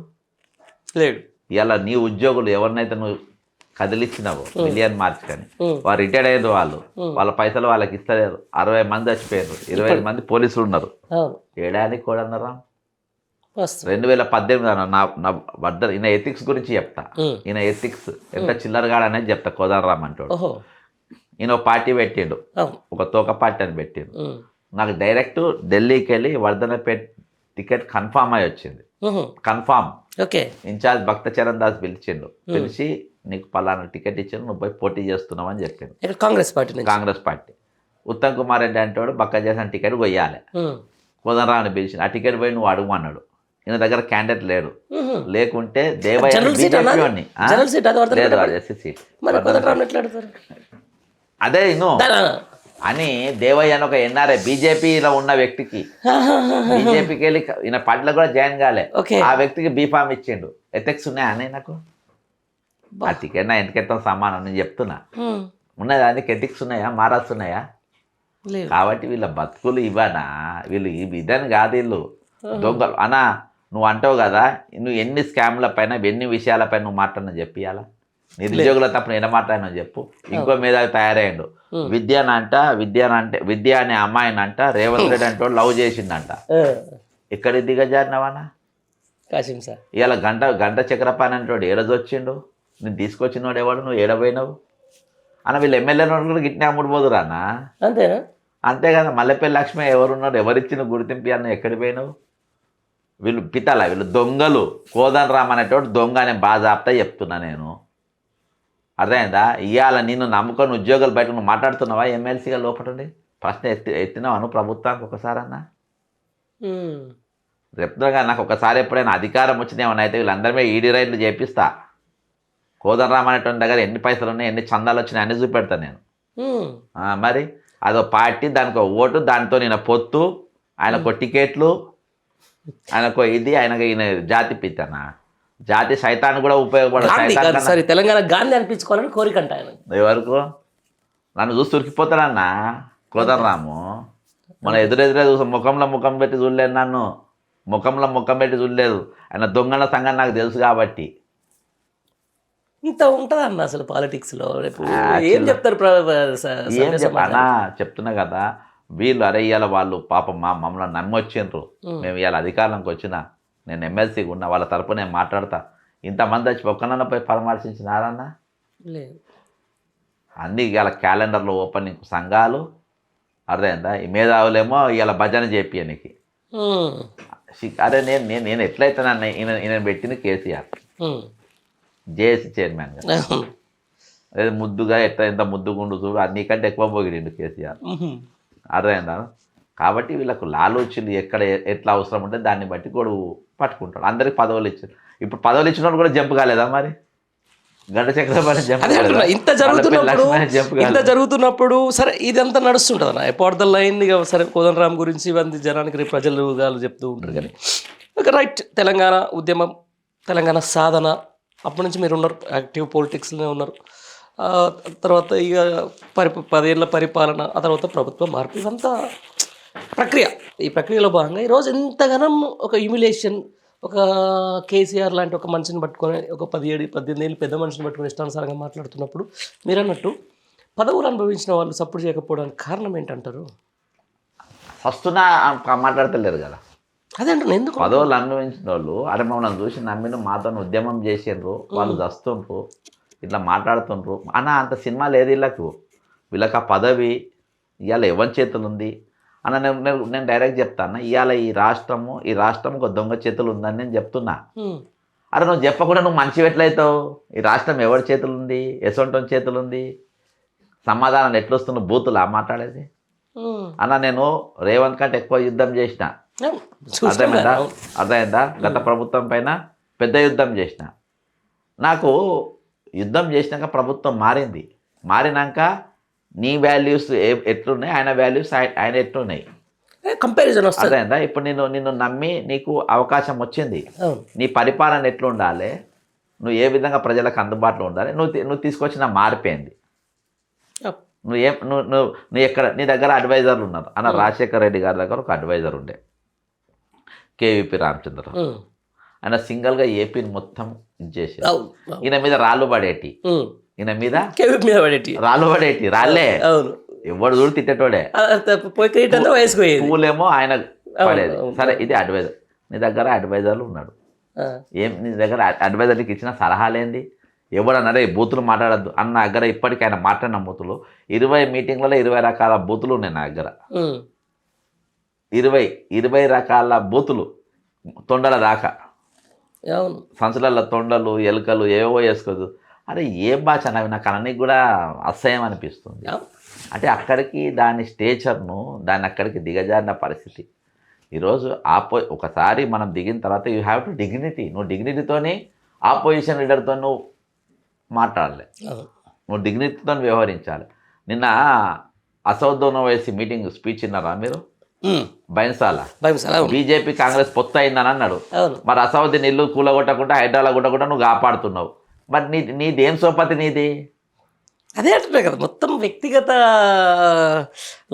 లేడు. ఇలా నీ ఉద్యోగులు ఎవరినైతే నువ్వు కదిలిచ్చినావు మిలియన్ మార్చ్ కానీ వారు రిటైర్డ్ అయ్యారు, వాళ్ళ పైసలు వాళ్ళకి ఇస్తలేరు. 60 మంది చచ్చిపోయారు, 25 మంది పోలీసులు ఉన్నారు. ఏడానికి కూడా అన్నారా 2018 నా వద్ద ఈయన ఎథిక్స్ గురించి చెప్తా. ఈయన ఎథిక్స్ ఎంత చిల్లరగాడు అనేది చెప్తా. కోదండరామ్ అంటాడు, ఈయన ఒక పార్టీ పెట్టిండు, ఒక తోక పార్టీ అని పెట్టిండు. నాకు డైరెక్ట్ ఢిల్లీకి వెళ్ళి వర్ధనపేట టికెట్ కన్ఫామ్ అయి వచ్చింది. కన్ఫామ్ ఇన్ఛార్జ్ భక్త చరణ్ దాస్ పిలిచిండు, పిలిచి నీకు పలానా టికెట్ ఇచ్చాను, నువ్వు పోయి పోటీ చేస్తున్నావు అని చెప్పిండు. కాంగ్రెస్ పార్టీ ఉత్తమ్ కుమార్ రెడ్డి అంటాడు బక్క చేసిన టికెట్ కొయ్యాలి. కోదండరామ్ని పిలిచిండు, ఆ టికెట్ పోయి నువ్వు అడుగుమన్నాడు. ఈయన దగ్గర క్యాండిడేట్ లేడు, లేకుంటే దేవయ్య అదే ఇను అని దేవయ్య అని ఒక ఎన్ఆర్ఐ బీజేపీలో ఉన్న వ్యక్తికి బీజేపీకి వెళ్ళి ఈయన పార్టీలో కూడా జాయిన్ కాలే, ఆ వ్యక్తికి బీఫామ్ ఇచ్చిండు. ఎథిక్స్ ఉన్నాయా అని నాకు ఆ టికెట్ నా ఎందుకెత్తా సమానం నేను చెప్తున్నా. ఉన్నది అందుకే ఎథిక్స్ ఉన్నాయా, మారాల్సి ఉన్నాయా? కాబట్టి వీళ్ళ బతుకులు ఇవ్వనా, వీళ్ళు ఇదని కాదు, వీళ్ళు దొంగలు. అన్నా నువ్వు అంటావు కదా, నువ్వు ఎన్ని స్కామ్ల పైన ఎన్ని విషయాలపైన నువ్వు మాట్లాడినా చెప్పియాలా? నిరుద్యోగుల తప్ప నేను మాట్లాడినా చెప్పు. ఇంకో మీద తయారయ్యాడు. విద్య అనే అమ్మాయిని అంట రేవంత్ రెడ్డి అంటే లవ్ చేసిందంట. ఎక్కడికి దిగజారినవానా కాసిం సార్? ఇలా గంట చక్రపాణి అంటాడు ఏడది వచ్చిండు, నేను తీసుకొచ్చినవాడు ఎవడు, నువ్వు ఏడపోయినావు అన్న. వీళ్ళు ఎమ్మెల్యే కూడా గిట్నే అమ్ముడుపోదురా అన్న. అంతేనా? అంతే కదా. మల్లెపల్లి లక్ష్మి ఎవరున్నాడు, ఎవరిచ్చిన గుర్తింపు అన్న, ఎక్కడికి పోయినావు? వీళ్ళు పితాల, వీళ్ళు దొంగలు. కోదండరామ్ అనేటోడు దొంగ అనే బాజాప్తా చెప్తున్నా నేను. అర్థమైందా? ఇవాళ నిన్ను నమ్ముకొని ఉద్యోగాలు బయట నువ్వు మాట్లాడుతున్నావా? ఎమ్మెల్సీగా లోపలండి ప్రశ్న ఎత్తినావా నువ్వు ప్రభుత్వానికి ఒకసారి అన్నా? చెప్తున్నా నాకు ఒకసారి ఎప్పుడైనా అధికారం వచ్చింది ఏమన్నా అయితే వీళ్ళందరినీ ఈడీ రైడ్లు చేపిస్తా. కోదండరామ్ అనేటువంటి దగ్గర ఎన్ని పైసలు ఉన్నాయి, ఎన్ని చందాలు వచ్చినాయి అన్నీ చూపెడతాను నేను. మరి అదో పార్టీ, దానికి ఒక ఓటు, దానితో నేను పొత్తు, ఆయనకు టికెట్లు, ఆయనకు ఇది, ఆయనకు ఈయన జాతి పిత్తనా, జాతి సైతాన్ని కూడా ఉపయోగపడదు. తెలంగాణ గాంధీ అనిపించుకోవాలని కోరిక అంట ఆయన. ఎవరికి? నన్ను చూసి ఉరికిపోతాడన్న కోదండరాము. మన ఎదురెదురే చూసాం, ముఖం పెట్టి చూడలేదు, నన్ను ముఖం పెట్టి చూడలేదు. ఆయన దొంగల సంగతి నాకు తెలుసు కాబట్టి. ఇంత ఉంటుంది అన్న అసలు పాలిటిక్స్లో. ఏం చెప్తారు? అన్నా చెప్తున్నా కదా, వీళ్ళు అరే ఇవాళ వాళ్ళు పాపం మమ్మల్ని నమ్మి వచ్చిండ్రు, మేము ఇవాళ అధికారంలోకి వచ్చినా, నేను ఎమ్మెల్సీగా ఉన్నా, వాళ్ళ తరపు నేను మాట్లాడతా. ఇంతమంది వచ్చి ఒక్కనన్నా పోయి పరామర్శించినారన్నా? అన్నీ ఇవాళ క్యాలెండర్లో ఓపెనింగ్ సంఘాలు, అర్థమైందా? ఈ మేధావులేమో ఇవాళ భజన చేపియనికి. అరే నేను ఎట్లయితేనన్నా ఈయన పెట్టింది కేసీఆర్, జేఏసీ చైర్మన్గా. అదే ముద్దుగా ఎంత ముద్దుగుండు చూడు, నీకంటే ఎక్కువ పోగిడిండు కేసీఆర్, అర్థమైందా? కాబట్టి వీళ్ళకు లాలోచులు ఎక్కడ ఎట్లా అవసరం ఉంటే దాన్ని బట్టి కూడా పట్టుకుంటాడు. అందరికి పదవులు ఇచ్చారు. ఇప్పుడు పదవులు ఇచ్చిన వాళ్ళు కూడా జంప్ కాలేదా మరి? గంట చక్రపాణి ఇంత జరుగుతున్నప్పుడు సరే ఇదంతా నడుస్తుంటుంది అన్న. ఎపాట్ ద లైన్ ఇక సరే కోదండరామ్ గురించి ఇవన్నీ జనానికి ప్రజలు చెప్తూ ఉంటారు. కానీ ఒక రైట్, తెలంగాణ ఉద్యమం, తెలంగాణ సాధన, అప్పటి నుంచి మీరు ఉన్నారు, యాక్టివ్ పొలిటిక్స్లోనే ఉన్నారు. తర్వాత ఇక 10 ఏళ్ళ పరిపాలన, ఆ తర్వాత ప్రభుత్వం మార్పు, ఇదంతా ప్రక్రియ. ఈ ప్రక్రియలో భాగంగా ఈరోజు ఎంతగానో ఒక హ్యూమిలేషన్, ఒక కేసీఆర్ లాంటి ఒక మనిషిని పట్టుకొని, ఒక 17-18 ఏళ్ళు పెద్ద మనిషిని పట్టుకొని ఇష్టానుసారంగా మాట్లాడుతున్నప్పుడు మీరు అన్నట్టు పదవులు అనుభవించిన వాళ్ళు సపోర్ట్ చేయకపోవడానికి కారణం ఏంటంటారు? వస్తున్నా మాట్లాడతలేరు కదా. అదే అంటారు, ఎందుకు పదవులు అనుభవించిన వాళ్ళు అరే మమ్మల్ని చూసి నమ్మిన మాతో ఉద్యమం చేసిండ్రు, వాళ్ళు వస్తుండ్రు, ఇట్లా మాట్లాడుతుండ్రు అన్న. అంత సినిమా లేదు వీళ్ళకి ఆ పదవి ఇవాళ ఎవరి చేతులు ఉంది అన్న. నేను డైరెక్ట్ చెప్తాను, ఇవాళ ఈ రాష్ట్రం ఒక దొంగ చేతులు ఉందని నేను చెప్తున్నా. అరే నువ్వు చెప్పకుండా నువ్వు మంచి ఎట్లయితావు? ఈ రాష్ట్రం ఎవరి చేతులు ఉంది, ఎసొంటోని చేతులు ఉంది? సమాధానాలు ఎట్లొస్తున్న బూతులా మాట్లాడేది అన్న. నేను రేవంత్ కంటే ఎక్కువ యుద్ధం చేసిన, అర్థమైందా? గత ప్రభుత్వం పైన పెద్ద యుద్ధం చేసిన. నాకు యుద్ధం చేసినాక ప్రభుత్వం మారినాక నీ వాల్యూస్ ఎట్లున్నాయి, ఆయన వాల్యూస్ ఆయన ఎట్లున్నాయి, కంపారిజన్ అర్థమైందా? ఇప్పుడు నిన్ను నమ్మి నీకు అవకాశం వచ్చింది, నీ పరిపాలన ఎట్లుండాలి, నువ్వు ఏ విధంగా ప్రజలకు అందుబాటులో ఉండాలి, నువ్వు తీసుకొచ్చిన మార్పేంది. నువ్వు ఎక్కడ నీ దగ్గర అడ్వైజర్లు ఉన్నారు అన్న. రాజశేఖర రెడ్డి గారి దగ్గర ఒక అడ్వైజర్ ఉండే, కేవీపీ రామచంద్ర. ఆయన సింగిల్గా ఏపీని మొత్తం ఇచ్చేసి అవును అవును. ఈయన మీద రాళ్ళు పడేటి, ఉమ్. ఈయన మీద కేవీ మీద పడేటి. రాళ్ళు పడేటి, రాళ్ళే అవును. ఎవడు చూడు తిట్టేటోడే. పోయి క్రెడిట్ అంతా వయసుకు పోయేది. పూలేమో ఆయన పడేది. అవును, సరే ఇది అడ్వైజర్, నీ దగ్గర అడ్వైజర్లు ఉన్నాడు, ఏం నీ దగ్గర అడ్వైజర్కి ఇచ్చిన సలహాలేంది? ఎవడన్నారే బూతులు మాట్లాడద్దు అన్న దగ్గర ఇప్పటికీ ఆయన మాట్లాడిన బూతులు 20 మీటింగ్లలో 20 రకాల బూతులు ఉన్నాయి నా దగ్గర. 20 రకాల బూతులు తొండల దాకా, అవును. సంచులలో తొండలు ఎలుకలు ఏవో వేసుకోదు. అరే ఏం భాష అన్నవి నాకు అనడానికి కూడా అసహ్యం అనిపిస్తుంది. అంటే అక్కడికి దాని స్టేచర్ను దాన్ని అక్కడికి దిగజారిన పరిస్థితి. ఈరోజు ఒకసారి మనం దిగిన తర్వాత యూ హ్యావ్ టు డిగ్నిటీ. నువ్వు డిగ్నిటీతోని ఆపోజిషన్ లీడర్తో నువ్వు మాట్లాడాలి, నువ్వు డిగ్నిటీతో వ్యవహరించాలి. నిన్న అసౌద్దోన్ వేసి మీటింగ్ స్పీచ్ విన్నారా మీరు? బైన్సాల బీజేపీ కాంగ్రెస్ పొత్తు అయిందని అన్నాడు. మరి అసౌద్దీన్ ఇల్లు కూలగొట్టకుండా హైడ్రాలా కొట్టకుండా నువ్వు కాపాడుతున్నావు. మరి నీదేం సోపతి నీది? అదే అంటున్నా కదా, మొత్తం వ్యక్తిగత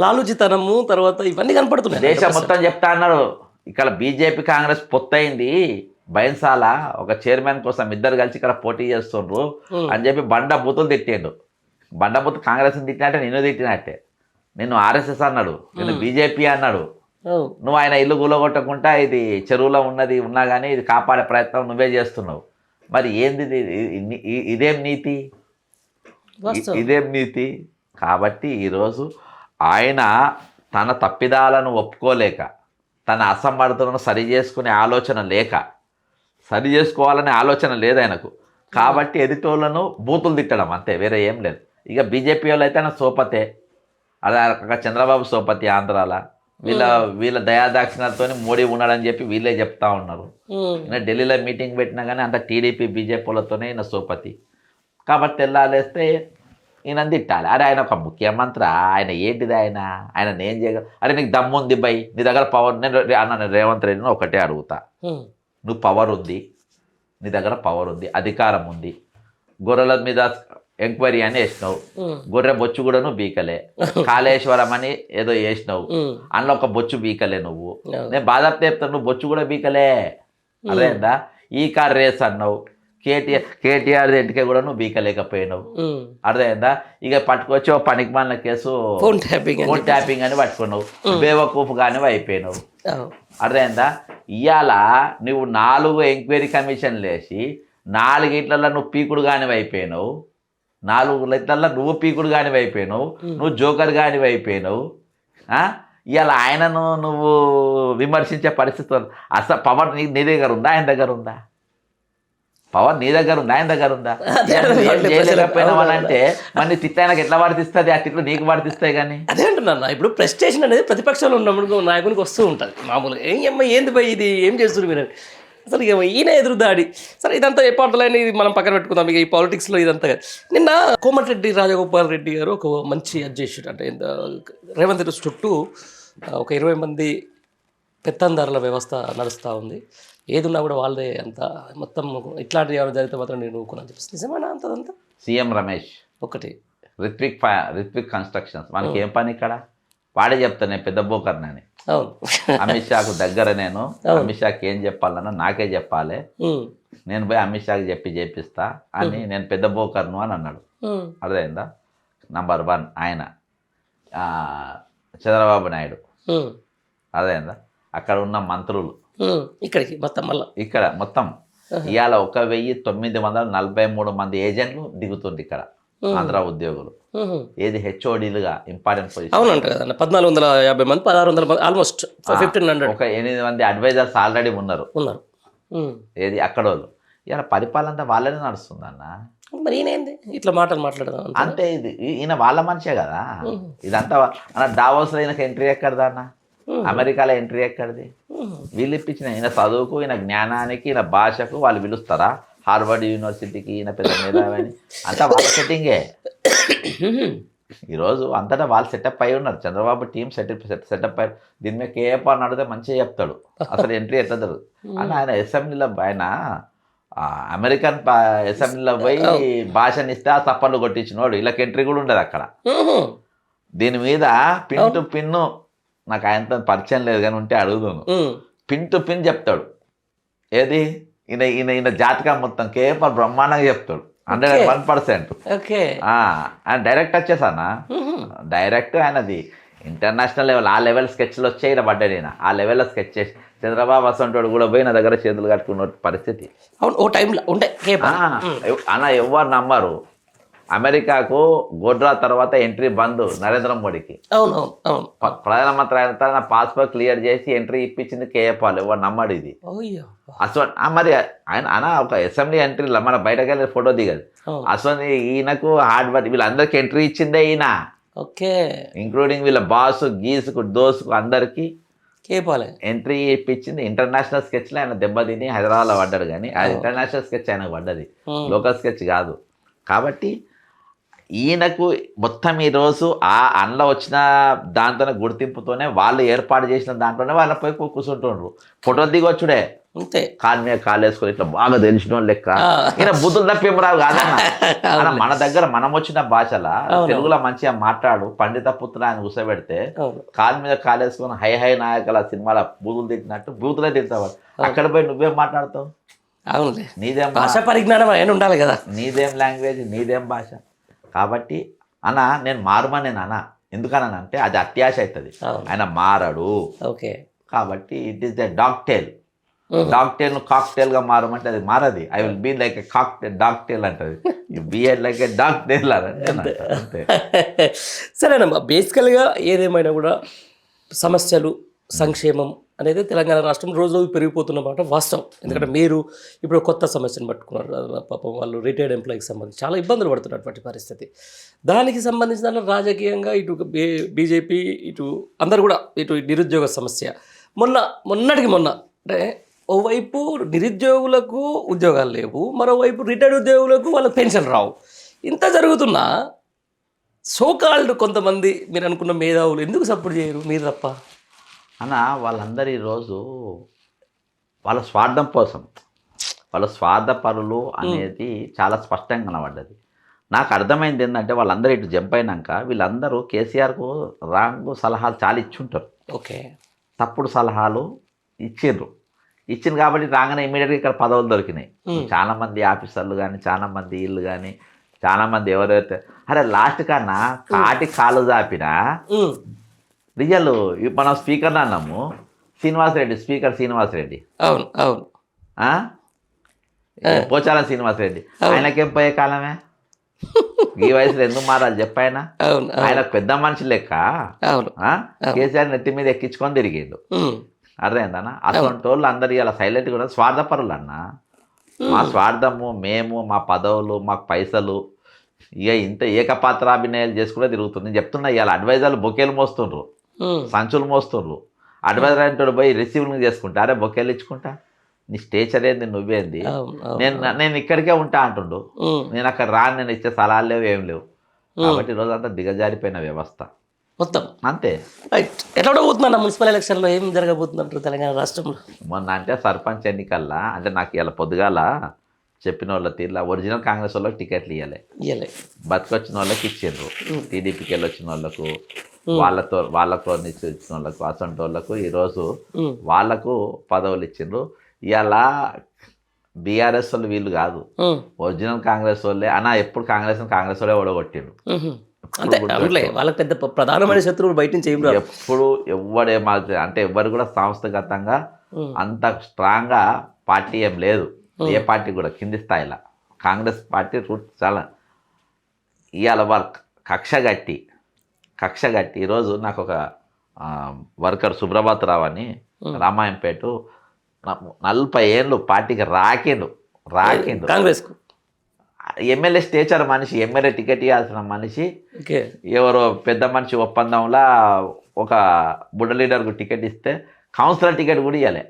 లాలూచితనము తర్వాత ఇవన్నీ కనపడుతున్నాయి. దేశం మొత్తం చెప్తా అన్నాడు. ఇక్కడ బీజేపీ కాంగ్రెస్ పొత్తు అయింది, బైన్సాల ఒక చైర్మన్ కోసం ఇద్దరు కలిసి ఇక్కడ పోటీ చేస్తుండ్రు అని చెప్పి బండబూతులు తిట్టిండు. బండబూతు కాంగ్రెస్ని తిట్టినట్టే నిన్ను తిట్టినట్టే. నిన్ను ఆర్ఎస్ఎస్ అన్నాడు, నిన్ను బీజేపీ అన్నాడు. నువ్వు ఆయన ఇల్లు కూలగొట్టకుండా ఇది చెరువులో ఉన్నది ఉన్నా కానీ ఇది కాపాడే ప్రయత్నం నువ్వే చేస్తున్నావు. మరి ఏంది ఇదేం నీతి? ఇదేం నీతి? కాబట్టి ఈరోజు ఆయన తన తప్పిదాలను ఒప్పుకోలేక, తన అసమర్థతను సరి చేసుకునే ఆలోచన లేక, సరి చేసుకోవాలనే ఆలోచన లేదు ఆయనకు. కాబట్టి ఎదుటోళ్ళను బూతులు తిట్టడం అంతే, వేరే ఏం లేదు. ఇక బీజేపీ వాళ్ళు అయితే ఆయన సోపతే, అదే చంద్రబాబు సోపతి ఆంధ్రాల. వీళ్ళ దయాదాక్షిణ్యాలతో మోడీ ఉన్నాడని చెప్పి వీళ్ళే చెప్తా ఉన్నారు. ఈయన ఢిల్లీలో మీటింగ్ పెట్టినా కానీ అంత టీడీపీ బీజేపీలతోనే ఈయన సోపతి. కాబట్టి తెల్లాలేస్తే ఈయన తిట్టాలి. అరే ఆయన ఒక ముఖ్యమంత్రి, ఆయన ఏంటిది, ఆయన నేను చేయగల? అరే నీకు దమ్ము ఉంది బై, నీ దగ్గర పవర్. నేను రేవంత్ రెడ్డిని ఒకటే అడుగుతా, నువ్వు పవర్ ఉంది, నీ దగ్గర పవర్ ఉంది, అధికారం ఉంది. గొర్రెల మీద ఎంక్వైరీ అని వేసినావు, గొర్రె బొచ్చు కూడా నువ్వు బీకలే. కాళేశ్వరం అని ఏదో వేసినావు, అందులో ఒక బొచ్చు బీకలే నువ్వు. నేను బాధ చెప్తాను, నువ్వు బొచ్చు కూడా బీకలే. అదేందా? ఈ కార్ రేస్ అన్నావు, కేటీఆర్ ఇంటికే కూడా నువ్వు బీకలేకపోయినావు. అర్థమైందా? ఇక పట్టుకొచ్చి ఓ పనికి మాలిన కేసు ఫోన్ ట్యాపింగ్ అని పట్టుకున్నావు, బేవకూఫ్ కానీ అయిపోయినావు. అర్థమైందా? ఇవాళ నువ్వు 4 ఎంక్వైరీ కమిషన్లు వేసి 4 ఇట్లలో నువ్వు పీకుడు కానివి అయిపోయినావు, 4 ఇట్లలో నువ్వు పీకుడు కానివి అయిపోయినావు, నువ్వు జోకర్ కానివి అయిపోయినావు. ఇవాళ ఆయనను నువ్వు విమర్శించే పరిస్థితి అసలు పవర్ నీ దగ్గర ఉందా, ఆయన దగ్గర ఉందా? పవర్ నీ దగ్గర ఉందా, ఆయన దగ్గర ఉందా? చేయలేకపోయినా అంటే మరి తిట్టాయనకు ఎట్లా వర్తిస్తుంది? ఆ తిట్లు నీకు వర్తిస్తాయి. కానీ అదే అంటున్నా, ఇప్పుడు ప్రెస్టేషన్ అనేది ప్రతిపక్షంలో ఉన్నప్పుడు నాయకునికి వస్తూ ఉంటుంది మామూలుగా. ఏంది పోయి ఇది ఏం చేస్తున్నారు మీరు అసలు? ఇక ఈయన ఎదురుదాడి. సరే ఇదంతా ఏ పాటలైనా ఇది మనం పక్కన పెట్టుకుందాం. ఇక ఈ పాలిటిక్స్లో ఇదంతా నిన్న కోమటిరెడ్డి రాజగోపాల్ రెడ్డి గారు ఒక మంచి అధ్యక్షుడు, అంటే రేవంత్ రెడ్డి చుట్టూ ఒక 20 మంది పెత్తందారుల వ్యవస్థ నడుస్తూ ఉంది. ఏదున్నా కూడా వాళ్ళే అంత మొత్తం ఇట్లాంటి ఏమైనా జరిగితే మాత్రం నేను ఊరుకున్నాను చెప్పి నిజమేనా అంతదంతా? సీఎం రమేష్ ఒకటి, రిత్విక్ కన్స్ట్రక్షన్స్, మనకి ఏం పని ఇక్కడ? వాడే చెప్తాను నేను పెద్ద బోకర్ని అని. అమిత్ షాకు దగ్గర నేను, అమిత్ షాకి ఏం చెప్పాలన్నా నాకే చెప్పాలి, నేను పోయి అమిత్ షాకి చేపిస్తా అని నేను పెద్ద బోకర్ను అని అన్నాడు. అర్థమైందా? నంబర్ 1 ఆయన చంద్రబాబు నాయుడు. అర్థమైందా? అక్కడ ఉన్న మంత్రులు ఇక్కడికి మొత్తం మళ్ళీ ఇక్కడ మొత్తం ఇవాళ 1943 మంది ఏజెంట్లు దిగుతుంది ఇక్కడ ఆంధ్ర ఉద్యోగులు. ఏది హెచ్ఓడీలుగా ఇంపార్టెంట్ పొజిషన్. అవునంట కదా, 1450 మంది 1600 మంది ఆల్మోస్ట్ 1500. ఒక 8 మంది అడ్వైజర్స్ ఆల్రెడీ ఉన్నారు. ఏది అక్కడ వాళ్ళు. ఇలా పరిపాలన అంతా వాళ్ళనే నడుస్తుంది అన్న. మరి ఈయనేంది ఇట్లా మాటలు మాట్లాడదాం అంటే ఇది ఈయన వాళ్ళ మనిషే కదా. ఇదంతా అన్న డావోస్లో ఈయనకి ఎంట్రీ ఎక్కడదా అన్న? అమెరికాలో ఎంట్రీ ఎక్కడిది? వీళ్ళు ఇప్పించిన ఈయన చదువుకు, ఈయన జ్ఞానానికి, ఈయన భాషకు వాళ్ళు పిలుస్తారా? హార్వర్డ్ యూనివర్సిటీకి ఈయన పెద్ద మేధావని అంతా వాళ్ళ సెట్టింగే. ఈరోజు అంతటా వాళ్ళు సెటప్ అయి ఉన్నారు. చంద్రబాబు టీం సెటప్ అయ్యి దీని మీద కేఏపీ అని అడిగితే మంచిగా చెప్తాడు అసలు ఎంట్రీ ఎట్లా జరుగుతుంది అని. ఆయన అసెంబ్లీలో ఆయన అమెరికన్ అసెంబ్లీలో పోయి భాషనిస్తే ఆ చప్పట్లు కొట్టించినోడు. వీళ్ళకి ఎంట్రీ కూడా ఉండదు అక్కడ. దీని మీద పిన్ టు పిన్ను నాకు ఆయనతో పరిచయం లేదు కానీ ఉంటే అడుగుతాను. పిన్ టు పిన్ చెప్తాడు. ఏది ఈయన జాతకం మొత్తం కేవలం బ్రహ్మాండంగా చెప్తాడు 101%. ఓకే. ఆయన డైరెక్ట్ వచ్చేసానా, డైరెక్ట్ ఆయనది ఇంటర్నేషనల్ లెవెల్, ఆ లెవెల్ స్కెచ్లు వచ్చాయి ఇలా పడ్డాడు ఈయన. ఆ లెవెల్లో స్కెచ్ చేసి చంద్రబాబు అసంటోడు కూడా పోయి నా దగ్గర చేతులు కట్టుకున్న పరిస్థితి. అవును, ఓ టైంలో ఉండే అన్న ఎవరు నమ్మరు. అమెరికాకు గోడ్రా తర్వాత ఎంట్రీ బంద్ నరేంద్ర మోడీకి. అవును అవును అవును. ప్రధానమంత్రి అయిన తర్వాత నా పాస్పోర్ట్ క్లియర్ చేసి ఎంట్రీ ఇప్పించింది కేఏ పాల్. ఎవరు నమ్మడు ఇది. అసలు మరి ఆయన అన్న ఒక అసెంబ్లీ ఎంట్రీలో మన బయటకు వెళ్ళి ఫోటో దిగదు. అసలు ఈయనకు హార్డ్ వర్క్, వీళ్ళందరికీ ఎంట్రీ ఇచ్చిందే ఈయన. ఓకే. ఇంక్లూడింగ్ వీళ్ళ బాసు, గీసుకు, దోసుకు అందరికీ కేపాలే ఎంట్రీ ఇప్పించింది. ఇంటర్నేషనల్ స్కెచ్లో ఆయన దెబ్బతిని హైదరాబాద్లో పడ్డాడు, కానీ అది ఇంటర్నేషనల్ స్కెచ్ ఆయనకు పడ్డది, లోకల్ స్కెచ్ కాదు. కాబట్టి ఈయనకు మొత్తం ఈరోజు ఆ అండ్ల వచ్చిన దాంతోనే గుర్తింపుతోనే వాళ్ళు ఏర్పాటు చేసిన దాంట్లోనే వాళ్ళ పోయి కూర్చుంటుండ్రు. ఫోటో దిగొచ్చుడే అంతే, కాలు మీద కాలు వేసుకొని ఇట్లా బాగా తెలిసిన లెక్క. ఈయన బుద్ధులు తప్పేం రావు కాదన్న. మన దగ్గర మనం వచ్చిన భాషలా తెలుగులో మంచిగా మాట్లాడు పండిత పుత్ర ఆయన కూర్చోబెడితే కాలు మీద కాలు వేసుకొని హై హై నాయకుల సినిమాల బూతులు తిట్టినట్టు బూతులే తింటావు. అక్కడ పోయి నువ్వేం మాట్లాడతావు? అవునులే, నీదేం భాష పరిజ్ఞానం అయినా ఉండాలి కదా, నీదేం లాంగ్వేజ్, నీదేం భాష. కాబట్టి అన్న నేను మారమని అన్న, ఎందుకనంటే అది అత్యాశ అవుతుంది, ఆయన మారడు. ఓకే. కాబట్టి it is the dactyl. Dactyl కాక్టైల్గా మారమంటే అది మారది. I will be like a cocktail, dactyl అంటది. బిఎడ్ లైక్ ఎ డాక్టైల్ అంతే. సరేనమ్మా, బేసికల్గా ఏదేమైనా కూడా సమస్యలు, సంక్షేమం అనేది తెలంగాణ రాష్ట్రం రోజు రోజు పెరిగిపోతున్నమాట వాస్తవం. ఎందుకంటే మీరు ఇప్పుడు కొత్త సమస్యను పట్టుకున్నారు, పాపం వాళ్ళు రిటైర్డ్ ఎంప్లాయీకి సంబంధించి చాలా ఇబ్బందులు పడుతున్నటువంటి పరిస్థితి. దానికి సంబంధించిన దాంట్లో రాజకీయంగా ఇటు బీజేపీ, ఇటు అందరు కూడా, ఇటు నిరుద్యోగ సమస్య మొన్నటికి మొన్న అంటే ఓవైపు నిరుద్యోగులకు ఉద్యోగాలు లేవు, మరోవైపు రిటైర్డ్ ఉద్యోగులకు వాళ్ళకి పెన్షన్ రావు. ఇంత జరుగుతున్నా సోకాల్డ్ కొంతమంది మీరు అనుకున్న మేధావులు ఎందుకు సపోర్ట్ చేయరు? మీరు తప్ప అన్న, వాళ్ళందరూ ఈరోజు వాళ్ళ స్వార్థం కోసం, వాళ్ళ స్వార్థపరులు అనేది చాలా స్పష్టంగా కనబడ్డది. నాకు అర్థమైంది ఏంటంటే వాళ్ళందరూ ఇటు జంప్ అయినాక వీళ్ళందరూ కేసీఆర్కు రాంగ్ సలహాలు చాలా ఇచ్చుంటారు. ఓకే. తప్పుడు సలహాలు ఇచ్చింది కాబట్టి రాగానే ఇమీడియట్గా ఇక్కడ పదవులు దొరికినాయి. చాలామంది ఆఫీసర్లు కానీ, చాలామంది వీళ్ళు కానీ, చాలామంది ఎవరైతే అరే లాస్ట్ కన్నా కాటి కాలు చాపినా రియల్ మనం స్పీకర్ అన్నాము శ్రీనివాసరెడ్డి, స్పీకర్ శ్రీనివాసరెడ్డి. అవును అవును. పోచారం శ్రీనివాసరెడ్డి, ఆయనకేం పోయే కాలమే, ఈ వయసులో ఎందుకు మారాలి చెప్పాయన? ఆయన పెద్ద మనిషి లెక్క కేసీఆర్ నెత్తి మీద ఎక్కించుకొని తిరిగిండు. అర్థమైందన్న? అటువంటి వాళ్ళు అందరు ఇలా సైలెంట్గా కూడా స్వార్థపరులు అన్న. మా స్వార్థము, మేము, మా పదవులు, మాకు పైసలు, ఇక ఇంత ఏకపాత్రాభినయాలు చేసుకుంటే తిరుగుతుంది. నేను చెప్తున్నా, ఇవాళ అడ్వైజర్లు బొకేలు మోస్తుండ్రు, సంచులు మోస్తుండ్రు. అడ్వైజర్ అంటే పోయి రిసీవ్లు చేసుకుంటా, అరే బొకేలు ఇచ్చుకుంటా, నీ స్టేచర్ ఏంది, నువ్వేంది, నేను ఇక్కడికే ఉంటా అంటుండు, నేను అక్కడ రాను, నేను ఇచ్చే సలహాలు లేవు, ఏం లేవు. కాబట్టి ఈరోజు అంతా దిగజారిపోయిన వ్యవస్థ మొత్తం అంతే. రైట్. ఎట్లా పోతుందన్న మున్సిపల్ ఎలక్షన్లో ఏం జరగబోతుందంటారు తెలంగాణ రాష్ట్రంలో? మొన్న అంటే సర్పంచ్ ఎన్నికల్లా అంటే నాకు ఇలా పొద్దుగాల చెప్పిన వాళ్ళ తీరులా ఒరిజినల్ కాంగ్రెస్ వాళ్ళకి టికెట్లు ఇవ్వలే, బతికొచ్చిన వాళ్ళకి ఇచ్చిండ్రు. టీడీపీకి వెళ్ళి వచ్చిన వాళ్ళకు, వాళ్ళతో ఇచ్చిన వాళ్ళకు, అసంటి వాళ్ళకు ఈరోజు వాళ్ళకు పదవులు ఇచ్చిండ్రు. ఇలా బీఆర్ఎస్ వాళ్ళు వీళ్ళు కాదు, ఒరిజినల్ కాంగ్రెస్ వాళ్ళే అన్న. ఎప్పుడు కాంగ్రెస్ వాళ్ళే ఓడగొట్టిండు. వాళ్ళకి పెద్ద ప్రధానమైన శత్రువులు బయట నుంచి ఎప్పుడు ఎవడేమా అంటే ఎవరు కూడా సంస్థగతంగా అంత స్ట్రాంగ్గా పార్టీ ఏం లేదు. ఏ పార్టీ కూడా కింది స్థాయిలో కాంగ్రెస్ పార్టీ రూట్ చాలా. ఇవాళ వాళ్ళు కక్ష కట్టి ఈరోజు నాకు ఒక వర్కర్ సుబ్రభాత్ రావు అని రామాయంపేట 40 ఏళ్ళు పార్టీకి రాకిండు కాంగ్రెస్కు. ఎమ్మెల్యే స్టేచర్ మనిషి, ఎమ్మెల్యే టికెట్ ఇవ్వాల్సిన మనిషి, ఎవరో పెద్ద మనిషి ఒప్పందంలా ఒక బుడ్డ లీడర్కు టికెట్ ఇస్తే కౌన్సిలర్ టికెట్ కూడా ఇవ్వలే,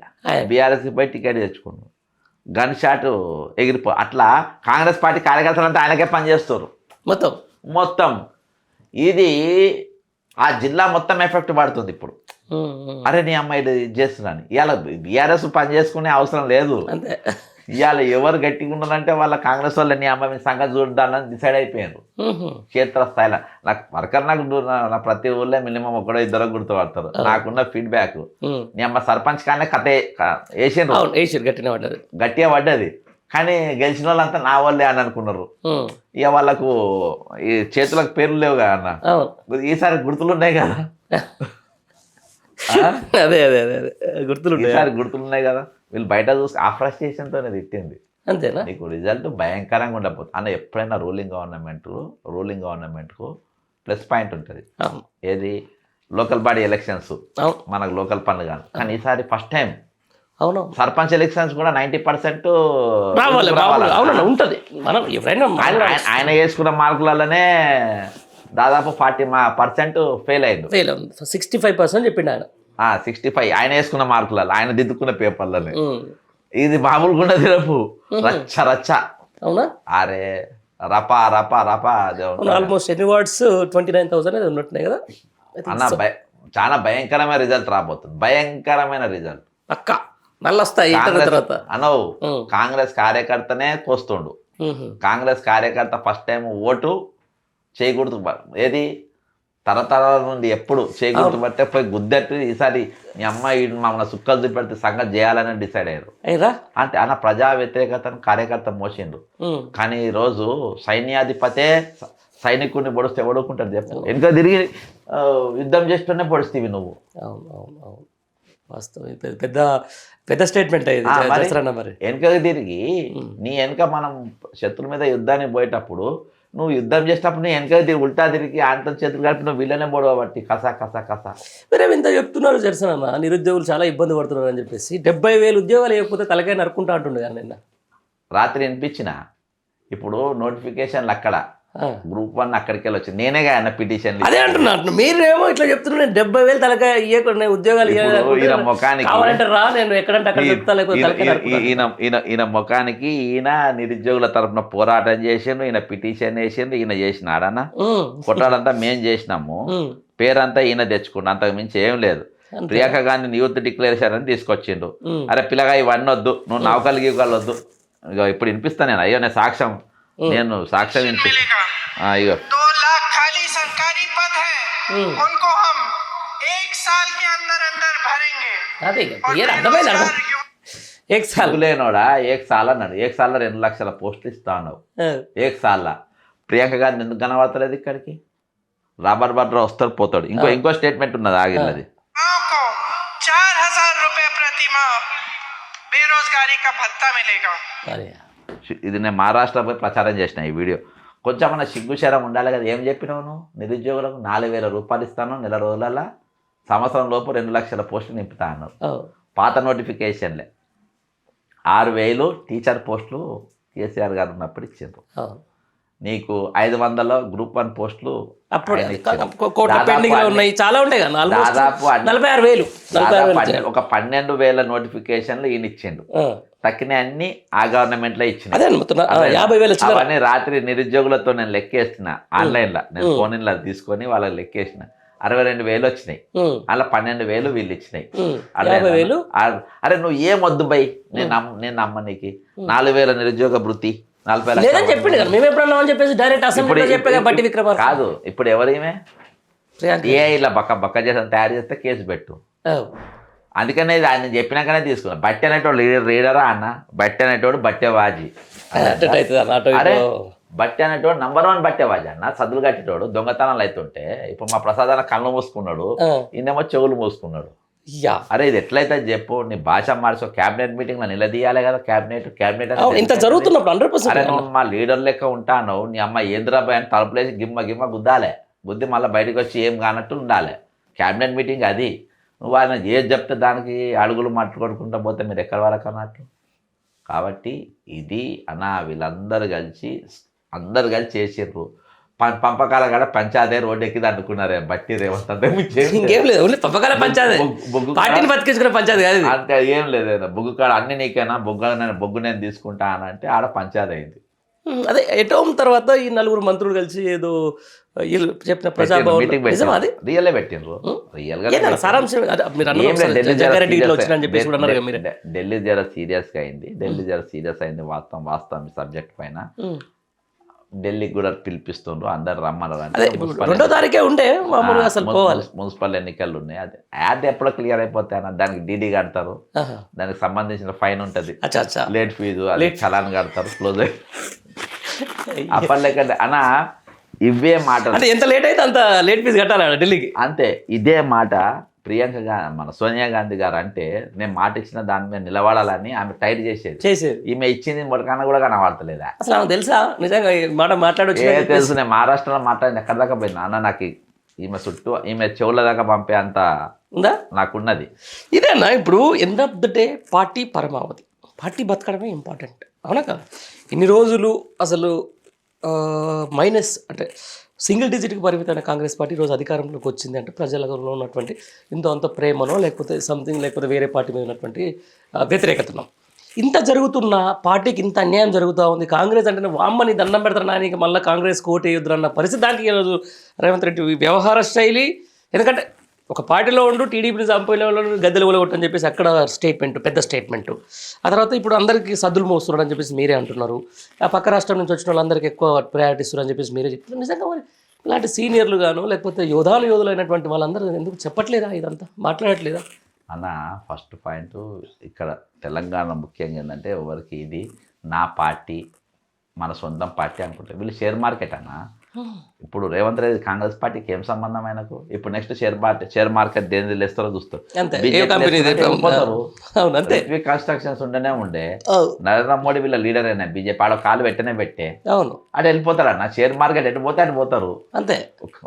బీఆర్ఎస్కి పోయి టికెట్ తెచ్చుకున్నాడు. గన్ షాట్ అట్లా కాంగ్రెస్ పార్టీ కార్యకర్తలంతా ఆయనకే పనిచేస్తారు మొత్తం. ఇది ఆ జిల్లా మొత్తం ఎఫెక్ట్ పడుతుంది ఇప్పుడు. అరే నీ అమ్మాయి ఇది చేస్తున్నాను, ఇవాళ బీఆర్ఎస్ పని చేసుకునే అవసరం లేదు, ఇవాళ ఎవరు గట్టిగా ఉన్నారంటే వాళ్ళ కాంగ్రెస్ వాళ్ళు నీ అమ్మ మీ సంగతి చూడాలని డిసైడ్ అయిపోయారు క్షేత్రస్థాయిలో. నాకు వర్కర్ నా ప్రతి ఊళ్ళో మినిమం ఒకడో ఇద్దరు గుర్తుపడతారు. నాకున్న ఫీడ్బ్యాక్ నీ అమ్మ సర్పంచ్ కానీ కథ వేసారు గట్టిగా పడ్డది. కానీ గెలిచిన వాళ్ళంతా నా వాళ్ళే అని అనుకున్నారు. ఇక వాళ్ళకు ఈ చేతులకు పేర్లు లేవు కదా అన్న, ఈసారి గుర్తులు ఉన్నాయి కదా. అదే అదే అదే గుర్తులు ఈసారి గుర్తులు ఉన్నాయి కదా. వీళ్ళు బయట చూసి ఆ ఫ్రస్ట్రేషన్తోనే తిట్టింది. అంతేనా? నీకు రిజల్ట్ భయంకరంగా ఉండకపోతుంది అన్న. ఎప్పుడైనా రూలింగ్ గవర్నమెంట్కు ప్లస్ పాయింట్ ఉంటుంది. ఏది లోకల్ బాడీ ఎలక్షన్స్ మనకు లోకల్ పండుగ. కానీ ఈసారి ఫస్ట్ టైం అవును సర్పంచ్ ఎలక్షన్స్ కూడా 90% ఉంటుంది. మనం ఎవరైనా ఆయన వేసుకున్న మార్కులలోనే దాదాపు 40% ఫెయిల్ అయింది. 65% చెప్పిండు ఆయన. 65 ఆయన వేసుకున్న మార్కులలో, ఆయన దిద్దుకున్న పేపర్లోనే. ఇది మామూలు కూడా తిరపు రచ్చ రచ్చ. అవునా? అరే రపా రపా రపా. ఆల్మోస్ట్ ఎన్ని వార్డ్స్ 29,000 ఉన్నట్టున్నాయి కదా అన్న. చాలా భయంకరమైన రిజల్ట్ రాబోతుంది, భయంకరమైన రిజల్ట్ పక్కా. మళ్ళీ వస్తాయి తర్వాత అనవు. కాంగ్రెస్ కార్యకర్తనే కోస్తుండు. కాంగ్రెస్ కార్యకర్త ఫస్ట్ టైం ఓటు చేయకూడదు. ఏది తరతరాల నుండి ఎప్పుడు చేయకూడదు బట్టే పోయి గుద్దట్టు ఈసారి మీ అమ్మాయి మమ్మల్ని సుక్కలు చూపెడితే సంగతి చేయాలని డిసైడ్ అయ్యారు. అంటే అన్న ప్రజా వ్యతిరేకతను కార్యకర్త మోసిండు. కానీ ఈరోజు సైన్యాధిపతే సైనికుడిని పొడిస్తే ఎవడుకుంటాడు చెప్పు. వెనుక తిరిగి యుద్ధం చేస్తూనే పొడిస్తేవి నువ్వు. అవును అవును అవును వాస్తవం. పెద్ద పెద్ద స్టేట్మెంట్ అయ్యేది. మరి వెనుక తిరిగి నీ వెనుక మనం శత్రుల మీద యుద్ధానికి పోయేటప్పుడు నువ్వు యుద్ధం చేసేటప్పుడు నీ వెనక తిరిగి ఉల్టా తిరిగి ఆంతం చేతులు కలిపి నువ్వు వీళ్ళనే పొడవబట్టి కసా కసా కసా. వేరే ఇంత చెప్తున్నారు జర్సన్, నిరుద్యోగులు చాలా ఇబ్బంది పడుతున్నారు అని చెప్పేసి 70,000 ఉద్యోగాలు లేకపోతే తలకాయ నరుకుంటా అంటుండే కానీ నిన్న రాత్రి వినిపించిన. ఇప్పుడు నోటిఫికేషన్లు అక్కడ గ్రూప్ 1 అక్కడికి వెళ్ళి వచ్చింది. నేనే అన్న పిటిషన్. అదే అంటున్నా, మీరేమో ఇట్లా చెప్తున్నారు 70,000 తలకాయ ఇవ్వకుండా ఉద్యోగాలు ఈయన ముఖానికి రా, నేను ఎక్కడంటే అక్కడ చెప్తా. ఈయన ముఖానికి ఈయన నిరుద్యోగుల తరఫున పోరాటం చేసిండు, ఈయన పిటిషన్ వేసిండు, ఈయన చేసినాడన్న. కొట్టాడంతా మేం చేసినాము, పేరంతా ఈయన తెచ్చుకుండు, అంతకు మించి ఏం లేదు. ప్రియాంక గాంధీ యూత్ డిక్లరేషన్ అని తీసుకొచ్చిండు. అరే పిల్లగా ఇవన్నీ వద్దు, నువ్వు నౌకలు గీవకాలు వద్దు. ఇక ఇప్పుడు వినిపిస్తా నేను. అయ్యో నేను సాక్ష్యం, నేను సాక్ష్యం వినిపిస్తా. అయ్యో 2 लाख खाली सरकारी पद है, उनको हम 1 साल के अंदर भरेंगे. లేనోడా ఏక్ సాల్ అన్నాడు. ఏక్ సాల్ 2 లక్షల పోస్టులు ఇస్తా అన్నావు. ఏక్ సాల్ ప్రియాంక గాంధీ ఎందుకు కనబడతలేదు ఇక్కడికి? రాబర్ట్ వాడ్రా వస్తాడు పోతాడు. ఇంకో స్టేట్మెంట్ ఉన్నది ఆగిల్లది. 4,000 रुपए प्रति माह बेरोजगारी का भत्ता मिलेगा. ఇది నేను మహారాష్ట్ర పోయి ప్రచారం చేసిన ఈ వీడియో. కొంచెం మన సిగ్గుశరం ఉండాలి కదా. ఏం చెప్పినావు నువ్వు? నిరుద్యోగులకు 4,000 రూపాయలు ఇస్తాను నెల రోజులలో, సంవత్సరం లోపు 2 లక్షల పోస్టులు నింపుతా అన్నారు. పాత నోటిఫికేషన్లే 6,000 టీచర్ పోస్టులు కేసీఆర్ గారు ఉన్నప్పుడు ఇచ్చారు. నీకు 500 గ్రూప్ 1 పోస్టులు చాలా ఉంటాయి కదా. దాదాపు 46,000 ఒక 12,000 నోటిఫికేషన్లు ఈయన ఇచ్చిండు. తక్కిన అన్ని ఆ గవర్నమెంట్లో ఇచ్చిన. అవన్నీ రాత్రి నిరుద్యోగులతో నేను లెక్కేస్తున్నా ఆన్లైన్లో. నేను ఫోన్ ఇన్లో తీసుకొని వాళ్ళకి లెక్కేసిన 62,000 వచ్చినాయి. అలా 12,000 వీళ్ళు ఇచ్చినాయి. అరే నువ్వు ఏం వద్దు బై, నేను నమ్మ నీకు 4,000 నిరుద్యోగ భృతి 40,000 చెప్పింది కదా. మేము ఎప్పుడన్నా అని చెప్పేసి డైరెక్ట్ అసెంబ్లీలో చెప్పే బట్టి విక్రమార్ కాదు. ఇప్పుడు ఎవరేమే ఏ ఇలా బక్క చేసి తయారు చేస్తే కేసు పెట్టు. అందుకనే ఆయన చెప్పినాకనే తీసుకున్నా. బట్టి అనేటోడు రీడరా అన్న, బట్టి అనేటోడు బట్టేవాజీ. అరే బట్టి అనేటోడు #1 బట్టేవాజీ అన్న. సద్దులు కట్టేటోడు దొంగతనాలు అవుతుంటే ఇప్పుడు మా ప్రసాదాల కళ్ళు మూసుకున్నాడు, ఈయనేమో చెవులు మూసుకున్నాడు. అరే ఇది ఎట్లయితే చెప్పు, నీ భాష మార్చో. క్యాబినెట్ మీటింగ్ లో నిలదీయాలి కదా. క్యాబినెట్ ఇంత జరుగుతున్నప్పుడు అరే నువ్వు మా లీడర్ లెక్క ఉంటాను. నీ అమ్మ ఏంద్రాబాయ్ అని తలుపులేసి గిమ్మ గుద్దాలే. గుద్ది మళ్ళీ బయటకు వచ్చి ఏం కానట్టు ఉండాలి. క్యాబినెట్ మీటింగ్ అది. నువ్వు ఆయన ఏది చెప్తే దానికి అడుగులు కొట్టుకుంటా పోతే మీరు ఎక్కడి వరకు అన్నట్టు. కాబట్టి ఇది అన్న వీళ్ళందరూ కలిసి చేసిర్రు. పంపకాల కూడా పంచాయతీ రోడ్డు ఎక్కి అనుకున్నారే బట్టి రేవంత్ అంటే ఇంకేం లేదు. పంపకాల పంచాయతీ పార్టీని బతికించుకునే పంచాయతీ కాదు అంటే ఏం లేదు. బొగ్గు కాడ అన్ని నీకేనా, బొగ్గు నేను తీసుకుంటా అని అంటే ఆడ పంచాయతీ అయింది. అదే ఎటోమ్ తర్వాత ఈ నలుగురు మంత్రులు కలిసి ఏదో వీళ్ళు చెప్పిన ప్రజాభవన్ మీటింగ్ నిజమా అది రియల్లే పెట్టిండ్రు రియల్గా ఏంటన్నా సారాంశం అదే మీరు అన్నారు ఏం లేదు, ఒకసారి ఢిల్లీ జగ్గారెడ్డి ఇట్లా వచ్చిందని చెప్పేసి కూడా అన్నారు కదా మీరే. ఢిల్లీ జర సీరియస్గా అయింది, ఢిల్లీ జర సీరియస్ అయింది వాస్తవం సబ్జెక్ట్ పైన. ఢిల్లీకి కూడా పిలిపిస్తుండ్రు, అందరు రమ్మన్నారు. అదే ఇప్పుడు 2వ తారీఖే ఉంటే మామూలుగా అసలు పోవాలి. మున్సిపల్ ఎన్నికలు ఉన్నాయి, అది యాడ్ ఎప్పుడో క్లియర్ అయిపోతాయి అన్న, దానికి డీడీ కడతారు, ఆహా. దానికి సంబంధించిన ఫైన్ ఉంటుంది, అచ్చా అచ్చా లేట్ ఫీజు అది చలాన్ కడతారు, క్లోజ్ అయ్యి అప్పటికంటే అన్న ఇవే మాటలు. అంటే ఎంత లేట్ అయితే అంత లేట్ ఫీజు కట్టాలి ఢిల్లీకి. అంతే, ఇదే మాట ప్రియాంక మన సోనియా గాంధీ గారు అంటే నేను మాట ఇచ్చిన దాని మీద నిలబడాలని ఆమె టైట్ చేసేది. ఈమె ఇచ్చింది మొదకన్నా కూడా కనబడతలేదా అసలు ఆమె తెలుసా నిజంగా ఈ మాట మాట్లాడొచ్చు? తెలుసు, నేను మహారాష్ట్రలో మాట్లాడింది ఎక్కడి దాకా పోయినా అన్న, నాకు ఈమె చుట్టూ ఈమె చెవుల దాకా పంపే అంత ఉందా నాకున్నది. ఇదేనా ఇప్పుడు end of the day party పరమావధి, పార్టీ బతకడమే ఇంపార్టెంట్, అవునా కదా? ఇన్ని రోజులు అసలు మైనస్ అంటే సింగిల్ డిజిట్కి పరిమితమైన కాంగ్రెస్ పార్టీ ఈరోజు అధికారంలోకి వచ్చింది అంటే ప్రజలలో ఉన్నటువంటి ఇంత అంత ప్రేమనో లేకపోతే సంథింగ్, లేకపోతే వేరే పార్టీ మీద ఉన్నటువంటి వ్యతిరేకతనో. ఇంత జరుగుతున్న పార్టీకి ఇంత అన్యాయం జరుగుతూ ఉంది, కాంగ్రెస్ అంటే వామ్మని దండం పెడతారు నాయనకి మళ్ళీ కాంగ్రెస్ కోట వేయొద్దురన్న పరిస్థితి. దానికి ఈరోజు రేవంత్ రెడ్డి వ్యవహార శైలి, ఎందుకంటే ఒక పార్టీలో ఉండు టీడీపీని చంపిన వాళ్ళు గద్దెలు కొట్టని చెప్పేసి అక్కడ స్టేట్మెంట్, పెద్ద స్టేట్మెంట్. ఆ తర్వాత ఇప్పుడు అందరికీ సద్దులు మోస్తున్నాడు అని చెప్పేసి మీరే అంటున్నారు. ఆ పక్క రాష్ట్రం నుంచి వచ్చిన వాళ్ళందరికీ ఎక్కువ ప్రయారిటీ ఇస్తున్నారు అని చెప్పేసి మీరే చెప్తున్నారు. నిజంగా మరి ఇలాంటి సీనియర్లు గాను లేకపోతే యోధులైనటువంటి వాళ్ళందరూ ఎందుకు చెప్పట్లేదా, ఇదంతా మాట్లాడట్లేదా అన్న? ఫస్ట్ పాయింట్ ఇక్కడ తెలంగాణ ముఖ్యంగా ఏంటంటే ఎవరికి ఇది నా పార్టీ, మన సొంతం పార్టీ అనుకుంటారు. వీళ్ళు షేర్ మార్కెట్ అన్న. ఇప్పుడు రేవంత్ రెడ్డి కాంగ్రెస్ పార్టీకి ఏం సంబంధం ఆయనకు? ఇప్పుడు నెక్స్ట్ షేర్ మార్కెట్ దేని లేస్తారో చూస్తారు. కన్స్ట్రక్షన్స్ ఉండనే ఉండే నరేంద్ర మోడీ వీళ్ళ లీడర్ అయినా బీజేపీ ఆడ కాలు పెట్టే అవును అటు వెళ్ళిపోతారన్న. షేర్ మార్కెట్ ఎటు పోతే అటు పోతారు అంతే.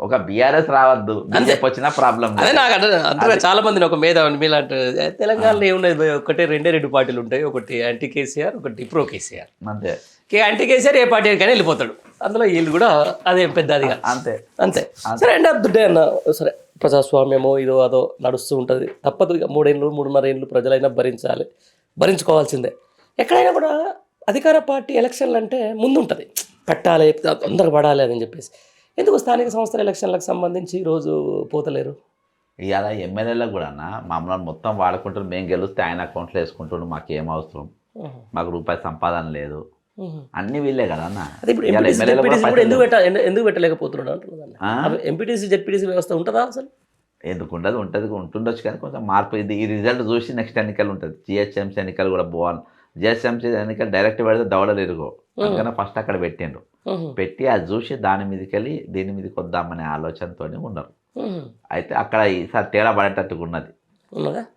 ఒక బీఆర్ఎస్ రావద్దు, బీజేపీ వచ్చిన ప్రాబ్లం. అదే నాకు అంటే చాలా మందిని ఒక మేధావిని మీలాంటి తెలంగాణలో ఏమున్నది, ఒకటే రెండు పార్టీలు ఉంటాయి, ఒకటి యాంటీ కేసీఆర్, ఒకటి ప్రో కేసీఆర్. అంతే, యాంటీ కేసీఆర్ ఏ పార్టీ కానీ వెళ్ళిపోతాడు, అందులో వీళ్ళు కూడా అదే పెద్ద అదిగా అంతే అంతే. సరే ఎండ్ ఆఫ్ ద డే అన్న, సరే ప్రజాస్వామ్యమో ఇదో అదో నడుస్తూ ఉంటుంది, తప్పదు. ఇక 3 ఏళ్ళు 3.5 ఏళ్ళు ప్రజలైనా భరించుకోవాల్సిందే. ఎక్కడైనా కూడా అధికార పార్టీ ఎలక్షన్లు అంటే ముందు ఉంటుంది, పెట్టాలి అందరికి పడాలి అని చెప్పేసి. ఎందుకు స్థానిక సంస్థల ఎలక్షన్లకు సంబంధించి ఈరోజు పోతలేరు? ఇవాళ ఎమ్మెల్యేలకు కూడా మమ్మల్ని మొత్తం వాడుకుంటారు, మేము గెలిస్తే ఆయన అకౌంట్లో వేసుకుంటుండ్రు, మాకు ఏం అవసరం, మాకు రూపాయి సంపాదన లేదు, అన్ని వీళ్ళే కదా అన్న. ఎందుకు పెట్టలేకపోతున్నాడు అంటున్నాను. ఎంపీటీసీ జెడ్పీటీసీ వ్యవస్థ ఉంటుందా అసలు? ఎందుకు ఉండదు, ఉంటుండొచ్చు కానీ కొంచెం మార్పు. ఇది ఈ రిజల్ట్ చూసి నెక్స్ట్ ఎన్నికలు ఉంటుంది. జిహెచ్ఎంసీ ఎన్నికలు కూడా బాగుంది. జిహెచ్ఎంసీ ఎన్నికలు డైరెక్ట్ పెడితే దవడలు ఇరుగో, అందుకని ఫస్ట్ అక్కడ పెట్టిండ్రు. పెట్టి అది చూసి దాని మీదకి వెళ్ళి దీని మీదకి వద్దామనే ఆలోచనతో ఉన్నారు. అయితే అక్కడ ఈసారి తేడా పడేటట్టుగా ఉన్నది.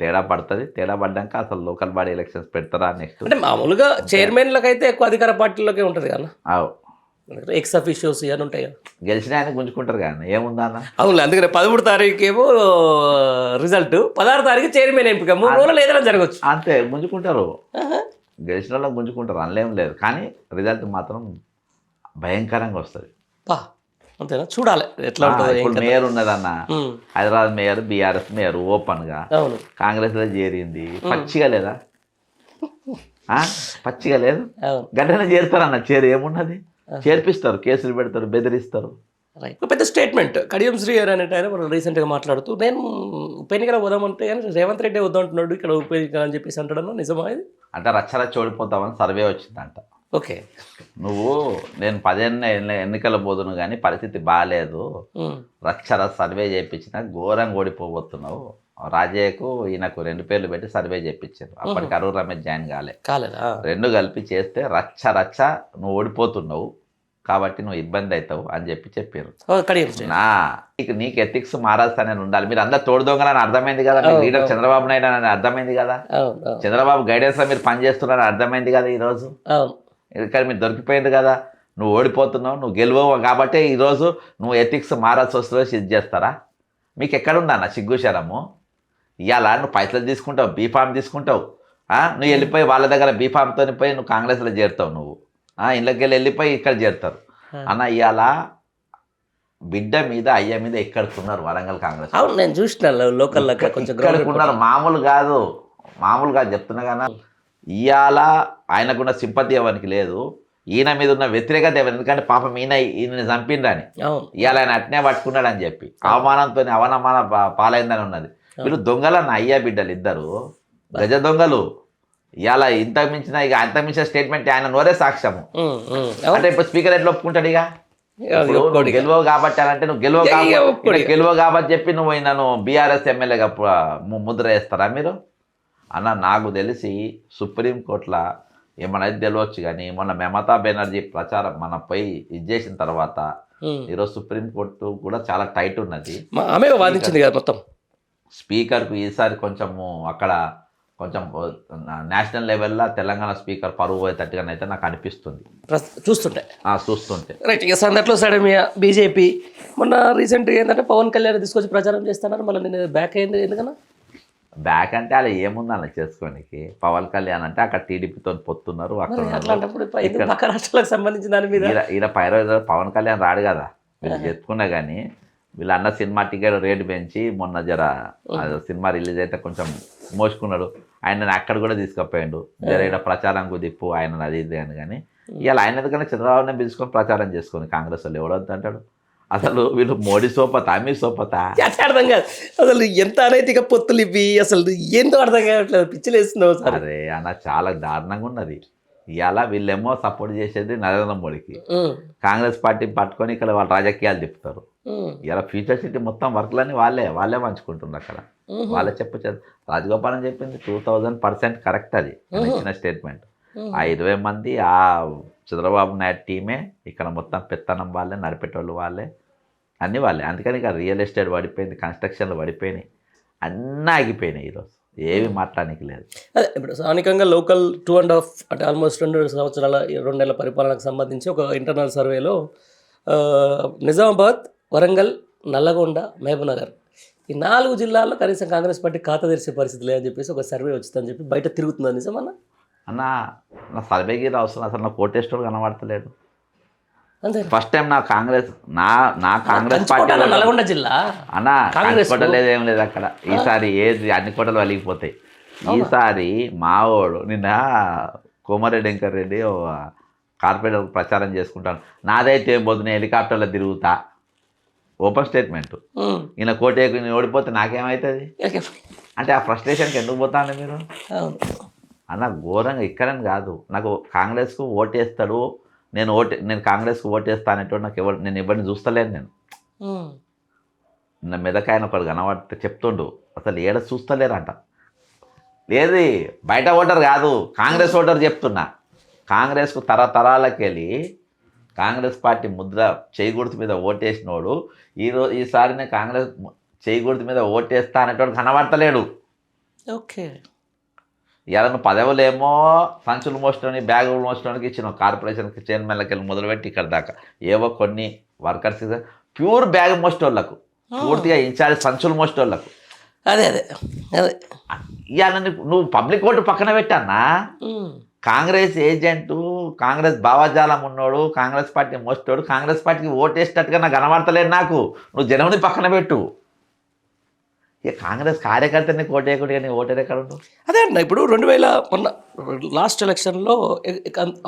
తేడా పడుతుంది. తేడా పడ్డాక అసలు లోకల్ బాడీ ఎలక్షన్స్ పెడతారా నెక్స్ట్? అంటే మామూలుగా చైర్మన్లకు అయితే ఎక్కువ అధికార పార్టీలోకే ఉంటుంది కదా, ఎక్స్ అఫీషియోస్ అని ఉంటాయి కదా, గెలిచిన ఆయన గుంజుకుంటారు కానీ ఏముందా అన్న? అవును, అందుకని 13 తారీఖు ఏమో రిజల్ట్, 16 తారీఖు చైర్మన్ ఎంపిక, 3 రోజులు ఏదైనా జరగచ్చు. అంతే, గుంజుకుంటారు, గెలిచిన వాళ్ళకి గుంజుకుంటారు, అందులో లేదు. కానీ రిజల్ట్ మాత్రం భయంకరంగా వస్తుంది. అంతేనా, చూడాలి ఎట్లా ఉంటుంది. ఇప్పుడు మేయర్ ఉన్నదన్న, Hyderabad mayor BRS mayor open గా కాంగ్రెస్ లో చేరింది. పచ్చిగా లేదా? పచ్చిగా లేదు, గడ్డన చేరుతారన్న. ఏమున్నది, చేర్పిస్తారు, కేసులు పెడతారు, బెదిరిస్తారు. పెద్ద స్టేట్మెంట్ కడియం శ్రీ గారు అనేట ఆయన మనం రీసెంట్గా మాట్లాడుతూ, నేను ఉప ఎన్నికల వద్దామంటే కానీ రేవంత్ రెడ్డి వద్దంటున్నాడు ఇక్కడ ఉప ఎన్నికలు అని చెప్పేసి అంటాడన్నా, నిజమా ఇది? అంటే రచ్చరచ్చ ఓడిపోతామని సర్వే వచ్చిందంట. ఓకే, నువ్వు నేను 10 ఎన్నికల పోదును కానీ పరిస్థితి బాగాలేదు, రచ్చర సర్వే చేయించిన ఘోరంగా ఓడిపోబోతున్నావు. రాజయ్యకు ఈయనకు 2 పేర్లు పెట్టి సర్వే చేయించారు. అప్పటికి అరుణ్ రమేష్ జాయిన్ కాలేదా? 2 కలిపి చేస్తే రచ్చ నువ్వు ఓడిపోతున్నావు కాబట్టి నువ్వు ఇబ్బంది అవుతావు అని చెప్పారు. నీకు ఎథిక్స్ మారాల్సి ఉండాలి. మీరు అందరు తోడుదోంగలని అర్థమైంది కదా, మీ లీడర్ చంద్రబాబు నాయుడు అని అర్థమైంది కదా, చంద్రబాబు గైడెన్స్ లో మీరు పనిచేస్తున్నారని అర్థమైంది కదా. ఈరోజు ఇక్కడ మీరు దొరికిపోయింది కదా, నువ్వు ఓడిపోతున్నావు, నువ్వు గెలవవు కాబట్టి ఈరోజు నువ్వు ఎథిక్స్ మారాల్సి వస్తుంది. ఇది చేస్తారా? మీకు ఎక్కడుందా అన్న సిగ్గుశరము? ఇవాళ నువ్వు పైసలు తీసుకుంటావు, బీఫామ్ తీసుకుంటావు, నువ్వు వెళ్ళిపోయి వాళ్ళ దగ్గర బీఫామ్తో పోయి నువ్వు కాంగ్రెస్లో చేరుతావు. నువ్వు ఇళ్ళకి వెళ్ళిపోయి ఇక్కడ చేరుతారు అన్న. ఇవాళ బిడ్డ మీద అయ్య మీద ఎక్కడుకున్నారు వరంగల్ కాంగ్రెస్. అవును, నేను చూసిన లోకల్ కొంచెం ఎక్కడుకున్నారు, మామూలు కాదు చెప్తున్నా కానీ. ఇవాళ ఆయనకున్న సింపతి ఎవరికి లేదు. ఈయన మీద ఉన్న వ్యతిరేకత ఎవరు? ఎందుకంటే పాపం ఈయన చంపిండ్రని, అవును ఇవాళ ఆయన అట్నే పట్టుకున్నాడు అని చెప్పి అవమానంతో అవనమాన పాలైందని ఉన్నది. వీళ్ళు దొంగలన్న అయ్యా బిడ్డలు ఇద్దరు గజ దొంగలు. ఇవాళ ఇంత మించిన ఇక అంత మించిన స్టేట్మెంట్ ఆయన నోరే సాక్ష్యము. అంటే ఇప్పుడు స్పీకర్ ఎట్లా ఒప్పుకుంటాడు? ఇక గెలువవు కాబట్టి అంటే నువ్వు గెలువ కాబట్టి చెప్పి నువ్వు నన్ను బీఆర్ఎస్ ఎమ్మెల్యేగా ముద్ర వేస్తారా మీరు అన్న? నాకు తెలిసి సుప్రీంకోర్టులో ఏమన్నా తెలియవచ్చు, కానీ మొన్న మమతా బెనర్జీ ప్రచారం మన పోయి ఇది చేసిన తర్వాత ఈరోజు సుప్రీంకోర్టు కూడా చాలా టైట్ ఉన్నది. ఆమె వాదించింది కదా మొత్తం. స్పీకర్కు ఈసారి కొంచెము అక్కడ కొంచెం నేషనల్ లెవెల్లో తెలంగాణ స్పీకర్ పరువు పోయేటట్టుగా అయితే నాకు అనిపిస్తుంది చూస్తుంటే. రైట్. ఇక సందట్లో సడమియా బీజేపీ మొన్న రీసెంట్గా ఏంటంటే పవన్ కళ్యాణ్ తీసుకొచ్చి ప్రచారం చేస్తున్నారు, మళ్ళీ నేను బ్యాక్ అయింది ఎందుకన్నా? బ్యాక్ అంటే అలా ఏముంది అలా చేసుకోనికి. పవన్ కళ్యాణ్ అంటే అక్కడ టీడీపీతో పొత్తున్నారు, అక్కడ అట్లాంటప్పుడు పక్క రాష్ట్రాలకు సంబంధించిన దాని మీద ఈయన పవన్ కళ్యాణ్ రాడు కదా వీళ్ళు చెప్పుకున్నా, కానీ వీళ్ళు అన్న సినిమా టికెట్ రేటు పెంచి మొన్న జర సినిమా రిలీజ్ అయితే కొంచెం మోసుకున్నాడు. ఆయన అక్కడ కూడా తీసుకుపోయాడు, జర ఇక్కడ ప్రచారం కుదిప్పు ఆయన అది ఇది అని. కానీ ఇవాళ ఆయన ఎందుకంటే చంద్రబాబునే పిలుచుకొని ప్రచారం చేసుకొని కాంగ్రెస్ వాళ్ళు ఎవడొద్దు అంటాడు? అసలు వీళ్ళు మోడీ సోపతా మీ సోపతా అర్థం కాదు. అసలు ఎంత అనైతిక పొత్తులు ఇవి, అసలు ఏంటో అర్థం కావట్లేదు, పిచ్చిలేస్తున్నావు సార్. అరే అన్న చాలా దారుణంగా ఉన్నది. ఇవాళ వీళ్ళేమో సపోర్ట్ చేసేది నరేంద్ర మోడీకి, కాంగ్రెస్ పార్టీ పట్టుకొని ఇక్కడ వాళ్ళు రాజకీయాలు తిప్పుతారు. ఇలా ఫ్యూచర్ సిటీ మొత్తం వర్క్లన్నీ వాళ్ళే పంచుకుంటున్నారు అక్కడ. వాళ్ళే రాజగోపాల్ అని చెప్పింది 2000% కరెక్ట్. అది ఇచ్చిన స్టేట్మెంట్. ఆ 20 మంది ఆ చంద్రబాబు నాయుడు టీమే ఇక్కడ మొత్తం పెత్తనం వాళ్ళే, నడిపేటోళ్ళు వాళ్ళే, అన్నీ వాళ్ళే. అందుకని ఇక రియల్ ఎస్టేట్ పడిపోయింది, కన్స్ట్రక్షన్లు పడిపోయినాయి, అన్నీ ఆగిపోయినాయి. ఈరోజు ఏవి మాట్లాడడానికి లేదు. అదే ఇప్పుడు స్థానికంగా లోకల్ 2.5 అంటే ఆల్మోస్ట్ 2 సంవత్సరాల 2 నెలల పరిపాలనకు సంబంధించి ఒక ఇంటర్నల్ సర్వేలో నిజామాబాద్, వరంగల్, నల్లగొండ, మహబూబ్నగర్ ఈ 4 జిల్లాల్లో కనీసం కాంగ్రెస్ పార్టీ ఖాతా తెరిచే పరిస్థితి లేదని చెప్పేసి ఒక సర్వే వచ్చిందని చెప్పి బయట తిరుగుతుందని నిజమన్నా? అన్న నా సర్వేకి అవసరం, అసలు నా కోటేశ్వరుడు కనబడతలేడు. అంతే. ఫస్ట్ టైం నా కాంగ్రెస్ పార్టీ నల్గొండ జిల్లా అన్న కోటలేదు ఏం లేదు అక్కడ. ఈసారి ఏది అన్ని కోటలు వలిగిపోతాయి. ఈసారి మావోడు నిన్న కోమారెడ్డి వెంకర్ రెడ్డి కార్పొరేటర్ ప్రచారం చేసుకుంటాను, నాదైతే ఏం పోతుంది హెలికాప్టర్లో తిరుగుతా, ఓపెన్ స్టేట్మెంట్. ఈయన కోటేకు ఓడిపోతే నాకేమవుతుంది అంటే ఆ ఫ్రస్ట్రేషన్కి ఎందుకు పోతాను మీరు అన్న? ఘోరంగా ఇక్కడని కాదు, నాకు కాంగ్రెస్కు ఓటేస్తాడు, నేను కాంగ్రెస్కు ఓటేస్తా అనేటోడు నాకు నేను ఎవరిని చూస్తలేను. నేను నా మెదకాయన ఒకడు కనబడితే చెప్తుండు, అసలు ఏడ చూస్తలేరంట. ఏది బయట ఓటర్ కాదు, కాంగ్రెస్ ఓటర్ చెప్తున్నా. కాంగ్రెస్కు తరతరాలకి వెళ్ళి కాంగ్రెస్ పార్టీ ముద్ర చేయి గుర్తు మీద ఓటేసినోడు ఈసారి నేను కాంగ్రెస్ చేయి గుర్తు మీద ఓటేస్తా అనేటోడు కనబడతలేడు. ఓకే. ఎవరైనా పదవులేమో సంచులు మోసడానికి బ్యాగులు మోసడానికి ఇచ్చిన కార్పొరేషన్కి చైర్మన్లకి వెళ్ళి మొదలుపెట్టి ఇక్కడ దాకా ఏవో కొన్ని వర్కర్స్ ప్యూర్ బ్యాగ్ మోసేటోళ్ళకు, పూర్తిగా ఇన్ఛార్జ్ సంచులు మోసేటోళ్ళకు. అదే అదే అదే ఇవాళ నువ్వు పబ్లిక్ ఓటు పక్కన పెట్టానా? కాంగ్రెస్ ఏజెంటు, కాంగ్రెస్ భావజాలం ఉన్నోడు, కాంగ్రెస్ పార్టీ మోసేటోడు కాంగ్రెస్ పార్టీకి ఓటేసేటట్టుగా నాకు కనబడతలేదు. నాకు నువ్వు జనంని పక్కన పెట్టు. ఇక కాంగ్రెస్ కార్యకర్తని కోటేయకుండా నీ ఓటర్ ఎక్కడ ఉండు? అదే అన్న, ఇప్పుడు 2000 లాస్ట్ ఎలక్షన్లో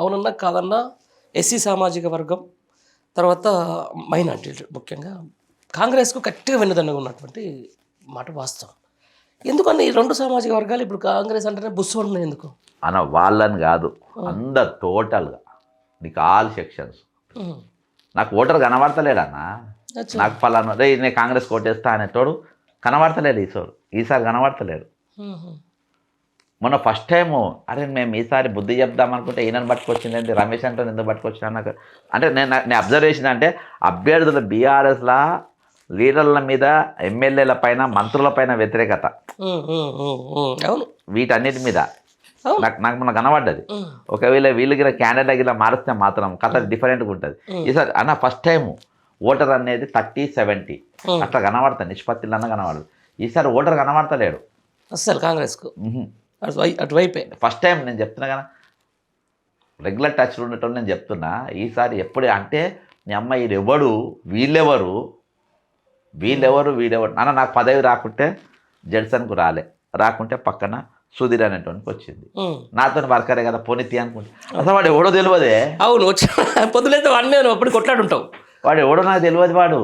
అవునన్నా కాదన్నా ఎస్సీ సామాజిక వర్గం తర్వాత మైనార్టీలు ముఖ్యంగా కాంగ్రెస్కు గట్టిగా వెన్నుదన్నుగా ఉన్నటువంటి మాట వాస్తవం. ఎందుకన్నా ఈ 2 సామాజిక వర్గాలు ఇప్పుడు కాంగ్రెస్ అంటేనే బుస్సు ఉన్నాయి ఎందుకు అన్న? వాళ్ళని కాదు, అందరు టోటల్గా నీకు ఆల్ సెక్షన్స్. నాకు ఓటర్ కనబడతలేడన్నా, నాకు పలానా రే నేను కాంగ్రెస్ కోటేస్తా అనేటోడు కనబడతలేడు. ఈసారి కనబడతలేడు. మొన్న ఫస్ట్ టైము అరే మేము ఈసారి బుద్ధి చెప్దాం అనుకుంటే ఈయనను పట్టుకొచ్చిందండి, రమేష్ అంటే ఎందుకు పట్టుకొచ్చినా నాకు అంటే నేను అబ్జర్వేషన్ అంటే అభ్యర్థుల బీఆర్ఎస్లా లీడర్ల మీద, ఎమ్మెల్యేల పైన, మంత్రుల పైన వ్యతిరేకత, వీటన్నిటి మీద నాకు మొన్న కనబడ్డది. ఒకవేళ వీళ్ళకి క్యాండిడేట్ గిలా మారిస్తే మాత్రం కథ డిఫరెంట్గా ఉంటుంది. ఈసారి అన్న ఫస్ట్ టైము ఓటర్ అనేది 30-70 అట్లా కనబడతాయి, నిష్పత్తిలన్నా కనబడదు. ఈసారి ఓటర్ కనబడతలేడు అసలు కాంగ్రెస్కు అటువైపే. ఫస్ట్ టైం నేను చెప్తున్నా కదా, రెగ్యులర్ టచ్లో ఉండేటోళ్ళు నేను చెప్తున్నా. ఈసారి ఎప్పుడు అంటే నీ అమ్మ వీడెవడు, వీళ్ళెవరు అన్న? నాకు పదవి రాకుంటే జడ్సన్కు రాలే, రాకుంటే పక్కన సుధీర్ అనేటువంటి వచ్చింది. ఉమ్. నాతో వర్కరే కదా పోనీతి అనుకుంటే అసలు వాడు ఎవడో తెలియదే. అవును వచ్చి పొద్దులైతే అన్నీ అప్పుడు కొట్లాడుంటావు. వాడు ఎవడో నాకు తెలియదు. వాడు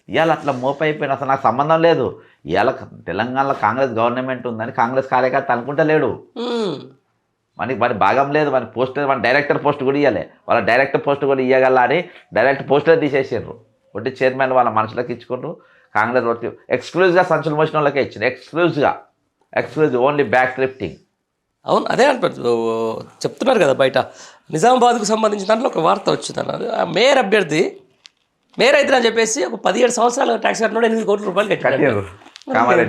ఇవాళ అట్లా మోపైపోయిన అసలు నాకు సంబంధం లేదు. ఇవాళ తెలంగాణలో కాంగ్రెస్ గవర్నమెంట్ ఉందని కాంగ్రెస్ కార్యకర్త అనుకుంటలేడు. మరి భాగం లేదు. మన పోస్ట్ మన డైరెక్టర్ పోస్ట్ కూడా ఇవ్వలే. వాళ్ళ డైరెక్టర్ పోస్ట్ కూడా ఇవ్వగల అని డైరెక్ట్ పోస్టులే తీసేసారు. ఒకటి చైర్మన్ వాళ్ళ మనుషులకు ఇచ్చుకుంటారు. కాంగ్రెస్ ఒకటి ఎక్స్క్లూజివ్గా సంచులు మోసిన వాళ్ళకే ఇచ్చింది. Exclusive only back lifting. అవును అదే అంటారు చెప్తున్నారు కదా బయట. నిజామాబాద్కు సంబంధించిన దాంట్లో ఒక వార్త వచ్చింది అన్నారు. ఆ మేయర్ అభ్యర్థి మేయర్ అయితే అని చెప్పేసి ఒక 17 సంవత్సరాలు ట్యాక్స్ కట్టినోడు 8 కోట్ల రూపాయలు కట్టారు.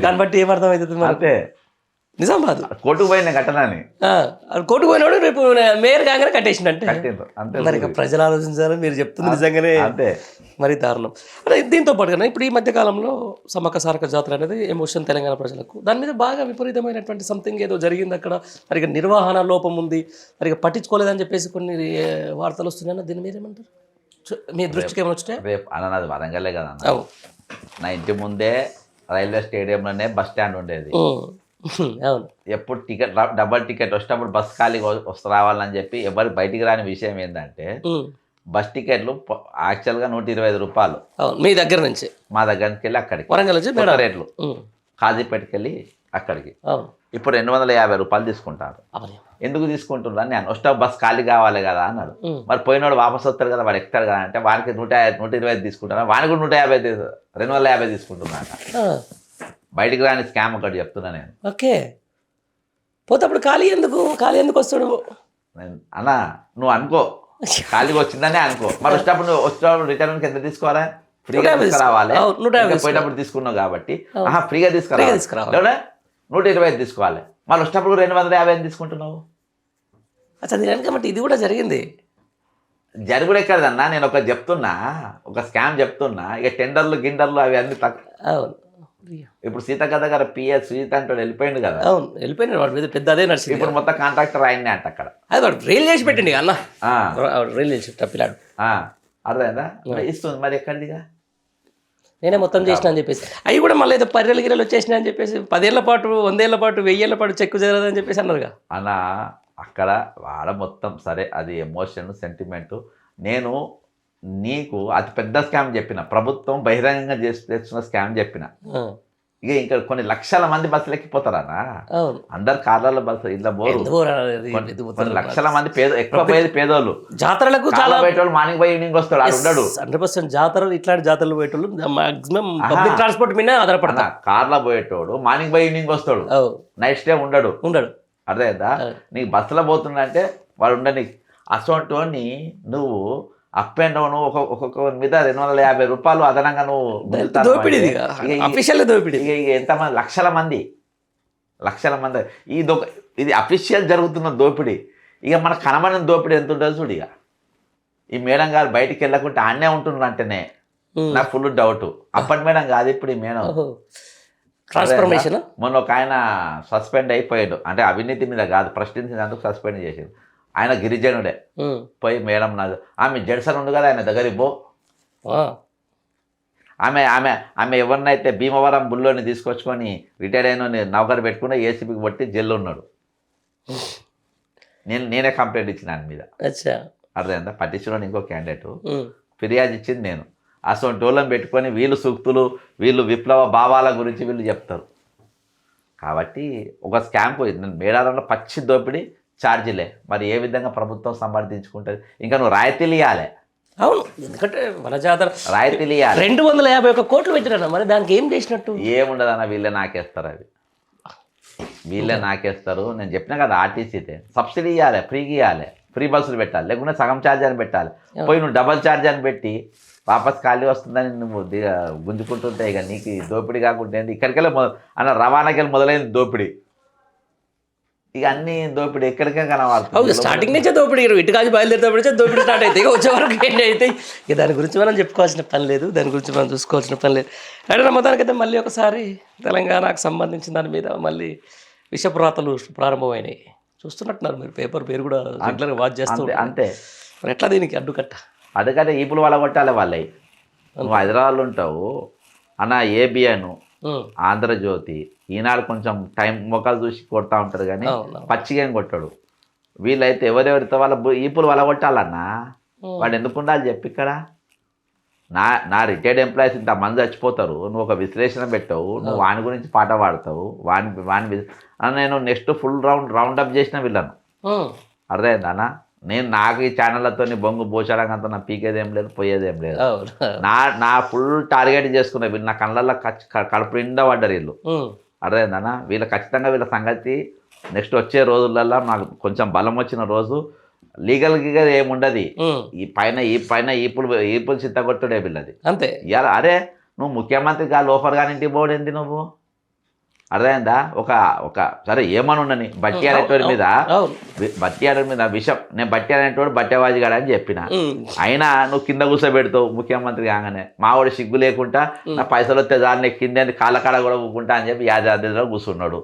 దాన్ని బట్టి ఏమర్థం అవుతుంది అంతే. నిజామాబాద్ కోర్టుకు పోయిన ఘటనని కోర్టుకు పోయినాడు రేపు మేయర్ కాగానే కట్టేసిండంటే అంతే. మరి ఇక ప్రజలు ఆలోచించాలి. మీరు చెప్తుంది నిజంగానే అంతే. మరి దారుణం. అంటే దీంతో పాటుగా ఇప్పుడు ఈ మధ్యకాలంలో సమ్మక్క సారక్క జాతర అనేది ఎమోషన్ తెలంగాణ ప్రజలకు. దాని మీద బాగా విపరీతమైనటువంటి సంథింగ్ ఏదో జరిగింది అక్కడ. మరి ఇక నిర్వహణ లోపం ఉంది. మరి ఇక పట్టించుకోలేదని చెప్పేసి కొన్ని వార్తలు వస్తున్నాయి. దీని మీద ఏమంటారు? మీ దృష్టికి ఏమైనా వచ్చినాయి? రేపు అన్నది వరంగలే కదా అన్న. నా ఇంటి ముందే రైల్వే స్టేడియంలోనే బస్ స్టాండ్ ఉండేది. అవును. ఎప్పుడు టికెట్ డబల్ టికెట్ వచ్చినప్పుడు బస్ ఖాళీ రావాలని చెప్పి ఎవరు బయటికి రాని విషయం ఏంటంటే బస్ టికెట్లు యాక్చువల్గా 125 రూపాయలు మీ దగ్గర నుంచి మా దగ్గర నుంచి వెళ్ళి అక్కడికి వరంగల్ నుంచి రేట్లు కాజీపేటకి వెళ్ళి అక్కడికి ఇప్పుడు 250 రూపాయలు తీసుకుంటారు. ఎందుకు తీసుకుంటున్నారు? నేను వస్తా బస్ ఖాళీ కావాలి కదా అన్నాడు. మరి పోయినోడు వాపస్ వస్తాడు కదా, వాడు ఎక్కుతాడు కదా అంటే వానికి 120 తీసుకుంటాను, వానికి కూడా 250 తీసుకుంటున్నాను. బయటికి రాని స్కామ్ ఒకటి చెప్తున్నా నేను. ఓకే పోతే అప్పుడు ఖాళీ ఎందుకు వస్తాడు అన్నా? నువ్వు అనుకో ఖాళీగా వచ్చిందనే అనుకో. మరి వచ్చేటప్పుడు నువ్వు వచ్చేటప్పుడు రిటర్న్కి ఎంత తీసుకోవాలి? ఫ్రీగా తీసుకురావాలి. పోయేటప్పుడు తీసుకున్నావు కాబట్టి ఫ్రీగా తీసుకురావాలి. 125 తీసుకోవాలి. మళ్ళీ వచ్చేటప్పుడు 250 తీసుకుంటున్నావు. కాబట్టి ఇది కూడా జరిగింది. జరుగుడు ఎక్కడదన్నా? నేను ఒకటి చెప్తున్నా, ఒక స్కామ్ చెప్తున్నా. ఇక టెండర్లు గిండర్లు అవి అన్ని ఇప్పుడు సీతక్క దగ్గర పిఎస్ సీత అంటే వెళ్ళిపోయింది కదా. అవును వెళ్ళిపోయినాడు. వాడి మీద పెద్ద అదే నడిచింది. ఇప్పుడు మొత్తం కాంట్రాక్టర్ ఆయన్నే అంట అక్కడ. అది వాడు రైలు చేసి పెట్టండి అన్న. రైలు చేసి పిల్లాడు అర్థమైందా? ఇస్తుంది మరి ఎక్కడిదిగా. నేనే మొత్తం చేసిన అని చెప్పేసి అవి కూడా మళ్ళీ ఏదో 10 గిరలు వచ్చేసినాయి అని చెప్పేసి 10 ఏళ్ల పాటు 100 ఏళ్ల పాటు 1000 ఏళ్ల పాటు చెక్కు జరగదని చెప్పేసి అన్నారుగా అన్న. అక్కడ వాడ మొత్తం సరే, అది ఎమోషన్ సెంటిమెంటు. నేను నీకు అతి పెద్ద స్కామ్ చెప్పిన, ప్రభుత్వం బహిరంగంగా చేస్తున్న స్కామ్ చెప్పిన. ఇక ఇంకా కొన్ని లక్షల మంది బస్సులు ఎక్కిపోతారనా? అందరు కార్లలో బస్సు ఇలా బోరు. కొన్ని లక్షల మంది ఎక్కువ పోయేది పేదోళ్ళు. జాతరలకు చాలా పోయేటోళ్ళు మార్నింగ్ బై ఈవినింగ్ వస్తాడు. ఆడు ఉండడు. 100% జాతరలు ఇట్లాంటి జాతరలు పోయేటోళ్ళు మాక్సిమం పబ్లిక్ ట్రాన్స్పోర్ట్ మీద ఆధారపడతా. కార్లో పోయేటోడు మార్నింగ్ బై ఈవినింగ్ వస్తాడు, నైట్ స్టే ఉండడు. అర్థమైందా? నీకు బస్సులో పోతుందంటే వాడు ఉండని. అసోంటోని నువ్వు అప్ అండ్ డౌన్ ఒక్కొక్క మీద 250 రూపాయలు అదనంగా నువ్వు దోపిడీ. ఇక ఎంతమంది లక్షల మంది ఇది అఫీషియల్ జరుగుతున్న దోపిడీ. ఇక మనకు కనబడిన దోపిడీ ఎంత ఉంటుంది చూడు. ఇక ఈ మేడం గారు బయటికి వెళ్ళకుంటే ఆడనే ఉంటున్నారు అంటేనే నాకు ఫుల్ డౌట్. అప్పటి మేడం కాదు, ఇప్పుడు ఈ మేడం ట్రాన్స్ఫర్మేషన్. మొన్న ఒక ఆయన సస్పెండ్ అయిపోయాడు. అంటే అవినీతి మీద కాదు, ప్రశ్నించినందుకు సస్పెండ్ చేసాడు. ఆయన గిరిజనుడే. పోయి మేడం నాకు ఆమె జడ్సన్ ఉండు కదా, ఆయన దగ్గరికి పో. ఆమె ఎవరినైతే భీమవరం బుల్లోని తీసుకొచ్చుకొని రిటైర్ అయిన నౌకరు పెట్టుకుని ఏసీబీకి పట్టి జైల్లో ఉన్నాడు. నేనే కంప్లైంట్ ఇచ్చిన ఆయన మీద. అర్థమైందా? పట్టించుకోని ఇంకో క్యాండిడేట్ ఫిర్యాదు ఇచ్చింది నేను. అసలు టోళ్ళని పెట్టుకొని వీళ్ళు సూక్తులు, వీళ్ళు విప్లవ భావాల గురించి వీళ్ళు చెప్తారు. కాబట్టి ఒక స్కామ్ పోయింది. మేడారంలో పచ్చి దోపిడీ, ఛార్జీలే. మరి ఏ విధంగా ప్రభుత్వం సమర్థించుకుంటుంది? ఇంకా నువ్వు రాయితీలు ఇవ్వాలి. అవును, ఎందుకంటే మన జాతర రాయితీలు ఇవ్వాలి. 251 కోట్లు పెట్టినా మరి దానికి ఏం చేసినట్టు? ఏముండదన్న, వీళ్ళే నాకేస్తారు. అవి వీళ్ళే నాకేస్తారు. నేను చెప్పినా కదా, ఆర్టీసీతే సబ్సిడీ ఇవ్వాలి, ఫ్రీగా ఇవ్వాలి, ఫ్రీ బస్సులు పెట్టాలి. లేకుంటే సగం ఛార్జ్ అని పెట్టాలి. పోయి నువ్వు డబల్ ఛార్జ్ అని పెట్టి వాపస్ ఖాళీ వస్తుందని నువ్వు గుంజుకుంటుంటే ఇక నీకు దోపిడీ కాకుండా ఇక్కడికెళ్ళి అన్న రవాణాకెళ్ళి మొదలైంది దోపిడీ. ఇక అన్ని దోపిడీ ఎక్కడికే కనబడుతుంది. స్టార్టింగ్ నుంచే దోపిడీ. ఇటు కాదు బయలుదేరేటప్పుడు దోపిడీ స్టార్ట్ అయితే ఇక వచ్చే వరకు ఏంటి అయితే ఇక దాని గురించి మనం చెప్పుకోవాల్సిన పని లేదు, దాని గురించి మనం చూసుకోవాల్సిన పని లేదు. అంటే మొత్తానికైతే మళ్ళీ ఒకసారి తెలంగాణకు సంబంధించిన దాని మీద మళ్ళీ విషపురాతలు ప్రారంభమైనాయి. చూస్తున్నట్టున్నారు మీరు, పేరు కూడా రెగ్యులర్గా వాచ్ చేస్తూ. అంతే. మరి ఎట్లా దీనికి అడ్డుకట్ట? అడ్డుకట్ట ఈపులు వాళ్ళ కొట్టాలి. వాళ్ళవి నువ్వు హైదరాబాద్లో ఉంటావు అన్న, ఏబిఎన్ ఆంధ్రజ్యోతి, ఈనాడు కొంచెం టైం మొక్కలు చూసి కొడతా ఉంటారు కానీ అవును. పచ్చిగా ఏం కొట్టాడు. వీళ్ళైతే ఎవరెవరితో వాళ్ళ ఈపులు వలగొట్టాలన్నా వాడు ఎందుకు ఉండాలి చెప్పి ఇక్కడ. నా రిటైర్డ్ ఎంప్లాయీస్ ఇంతమంది చచ్చిపోతారు, నువ్వు ఒక విశ్లేషణ పెట్టావు, నువ్వు వాని గురించి పాట పాడతావు, నేను నెక్స్ట్ ఫుల్ రౌండప్ చేసిన వీళ్ళను. అర్థమైందా? నాకు ఈ ఛానళ్ళతో బొంగు పోచడానికి అంత నా పీకేదేం లేదు, పోయేదేం లేదు. నా ఫుల్ టార్గెట్ చేసుకున్నా వీళ్ళు. నా కళ్ళల్లో కడుపు నిండా పడ్డారు వీళ్ళు. అర్థమైందా? వీళ్ళు ఖచ్చితంగా వీళ్ళ సంగతి నెక్స్ట్ వచ్చే రోజులలో నాకు కొంచెం బలం వచ్చిన రోజు లీగల్గా ఏముండదు. ఈ పైన ఈపులు చిత్తగొట్టుడే వీళ్ళది అంతే. ఇవాళ అరే నువ్వు ముఖ్యమంత్రిగా లోఫర్ కానీ ఇంటికి పోడింది నువ్వు. అర్థమైందా? ఒక సరే ఏమని ఉండని బట్టి అనేటోడి మీద విషం, నేను బట్టి అనేటోడు బట్టేవాజిగాడు అని చెప్పిన. అయినా నువ్వు కింద కూర్చోబెడతావు ముఖ్యమంత్రి కాగానే. మావాడు సిగ్గు లేకుండా నా పైసలు వస్తే దాన్ని కింద కాళ్ళ కాడ కూడా కూకుంటా అని చెప్పి యాదాద్రిలో కూర్చున్నాడు.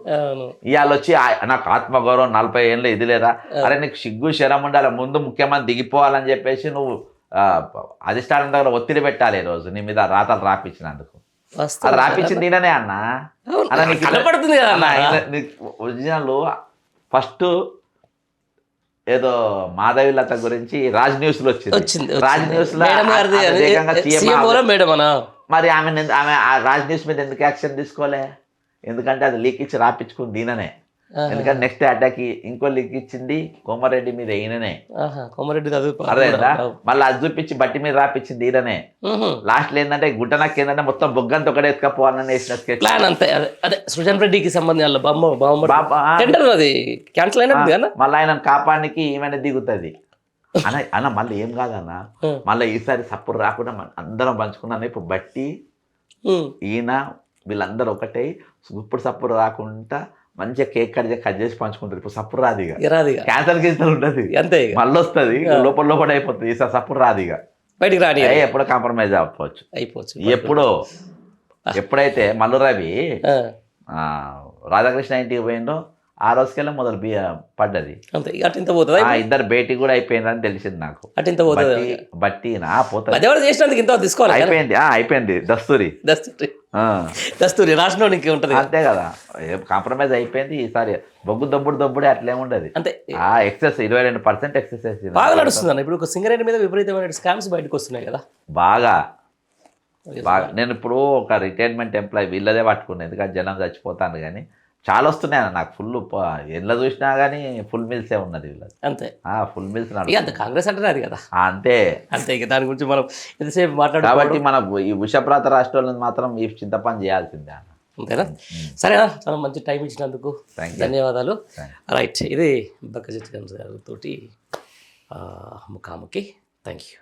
ఇవాళ వచ్చి నాకు ఆత్మగౌరవం 40 ఏళ్ళు ఇది లేదా, అరే నీకు సిగ్గు శరం ఉండాలి, ముందు ముఖ్యమంత్రి దిగిపోవాలని చెప్పేసి నువ్వు అధిష్టానం దగ్గర ఒత్తిడి పెట్టాలి. ఈ రోజు నీ మీద రాతలు రాపించినందుకు. అది రాపించింది నేననే అన్న. కనపడుతుంది కదా ఒరిజినల్ ఫస్ట్ ఏదో మాధవిలత గురించి రాజ్ న్యూస్ లో వచ్చింది. రాజ్ న్యూస్ లో మరి ఆమె రాజ్ న్యూస్ మీద ఎందుకు యాక్షన్ తీసుకోలే? ఎందుకంటే అది లీక్ ఇచ్చి రాపించుకుంది దీననే. ఎందుకంటే నెక్స్ట్ అటాక్ ఇంకో లీక్ ఇచ్చింది కోమారెడ్డి మీద ఈయననే. కోమారెడ్డి అదేందా మళ్ళీ అది చూపించి బట్టి మీద రాపించింది ఈయననే. లాస్ట్ లో ఏంటంటే గుట్టనకి ఏంటంటే మొత్తం బొగ్గంతో ఒకటే ఎత్తుకపోవాలని వేసిన ప్లాన్ అంతే. అదే సృజన్ రెడ్డికి సంబంధించి క్యాన్సిల్ అయినట్టు మళ్ళీ ఆయన కాపాడానికి ఈమెన దిగుతుంది అన్న. మళ్ళీ ఏం కాదన్న, మళ్ళీ ఈసారి సప్పుడు రాకుండా అందరం పంచుకున్నాను. ఇప్పుడు బట్టి ఈయన వీళ్ళందరూ ఒకటే ఇప్పుడు సప్పుడు రాకుండా మంచిగా కేక్ కట్ చేసి పంచుకుంటారు. ఇప్పుడు సప్పుడు రాదిగా, క్యాన్సర్ గిన్సర్ ఉంటుంది అంతే. మళ్ళీ వస్తుంది లోపల అయిపోతుంది. ఈసారి సప్పుడు రాదిగా, బయటికి రాని ఎప్పుడో కాంప్రమైజ్ అయిపోవచ్చు. ఎప్పుడైతే మల్లు రవి రాధాకృష్ణ ఇంటికి పోయిందో ఆ రోజుకెళ్ళి మొదలు పడ్డది. ఇద్దరు భేటీ కూడా అయిపోయిందని తెలిసింది నాకు. బట్టి అయిపోయింది దస్తూరి రాష్ట్రంలో ఉంటుంది అంతే కదా. కాంప్రమైజ్ అయిపోయింది. ఈసారి బొగ్గు దొబ్బుడే అట్లేముండదు అంతే. ఎక్సెస్ 22% ఎక్సెసైజ్ బాగా నడుస్తుంది. ఇప్పుడు సింగరేణి మీద విపరీతమైన స్కామ్స్ బయటకు వస్తున్నాయి కదా బాగా. నేను ఇప్పుడు ఒక రిటైర్మెంట్ ఎంప్లాయీ వీళ్ళదే పట్టుకున్నాను, ఎందుకంటే జనం చచ్చిపోతాను. కానీ చాలా వస్తున్నాయి నాకు ఫుల్. ఎలా చూసినా కానీ ఫుల్ మిల్సే ఉన్నది వీళ్ళది అంతే. ఫుల్ మిల్స్ అంత కాంగ్రెస్ అంటే అది కదా అంతే అంతే. దాని గురించి మనం ఎంతసేపు మాట్లాడాలి కాబట్టి మన ఈ విషప్రాత రాష్ట్రాలను మాత్రం ఈ చింతపని చేయాల్సిందే అన్న. అంతేనా? సరేనా? చాలా మంచి టైం ఇచ్చినందుకు ధన్యవాదాలు. రైట్, ఇది బక్కజిత్ గారితో ముఖాముఖి. Thank you.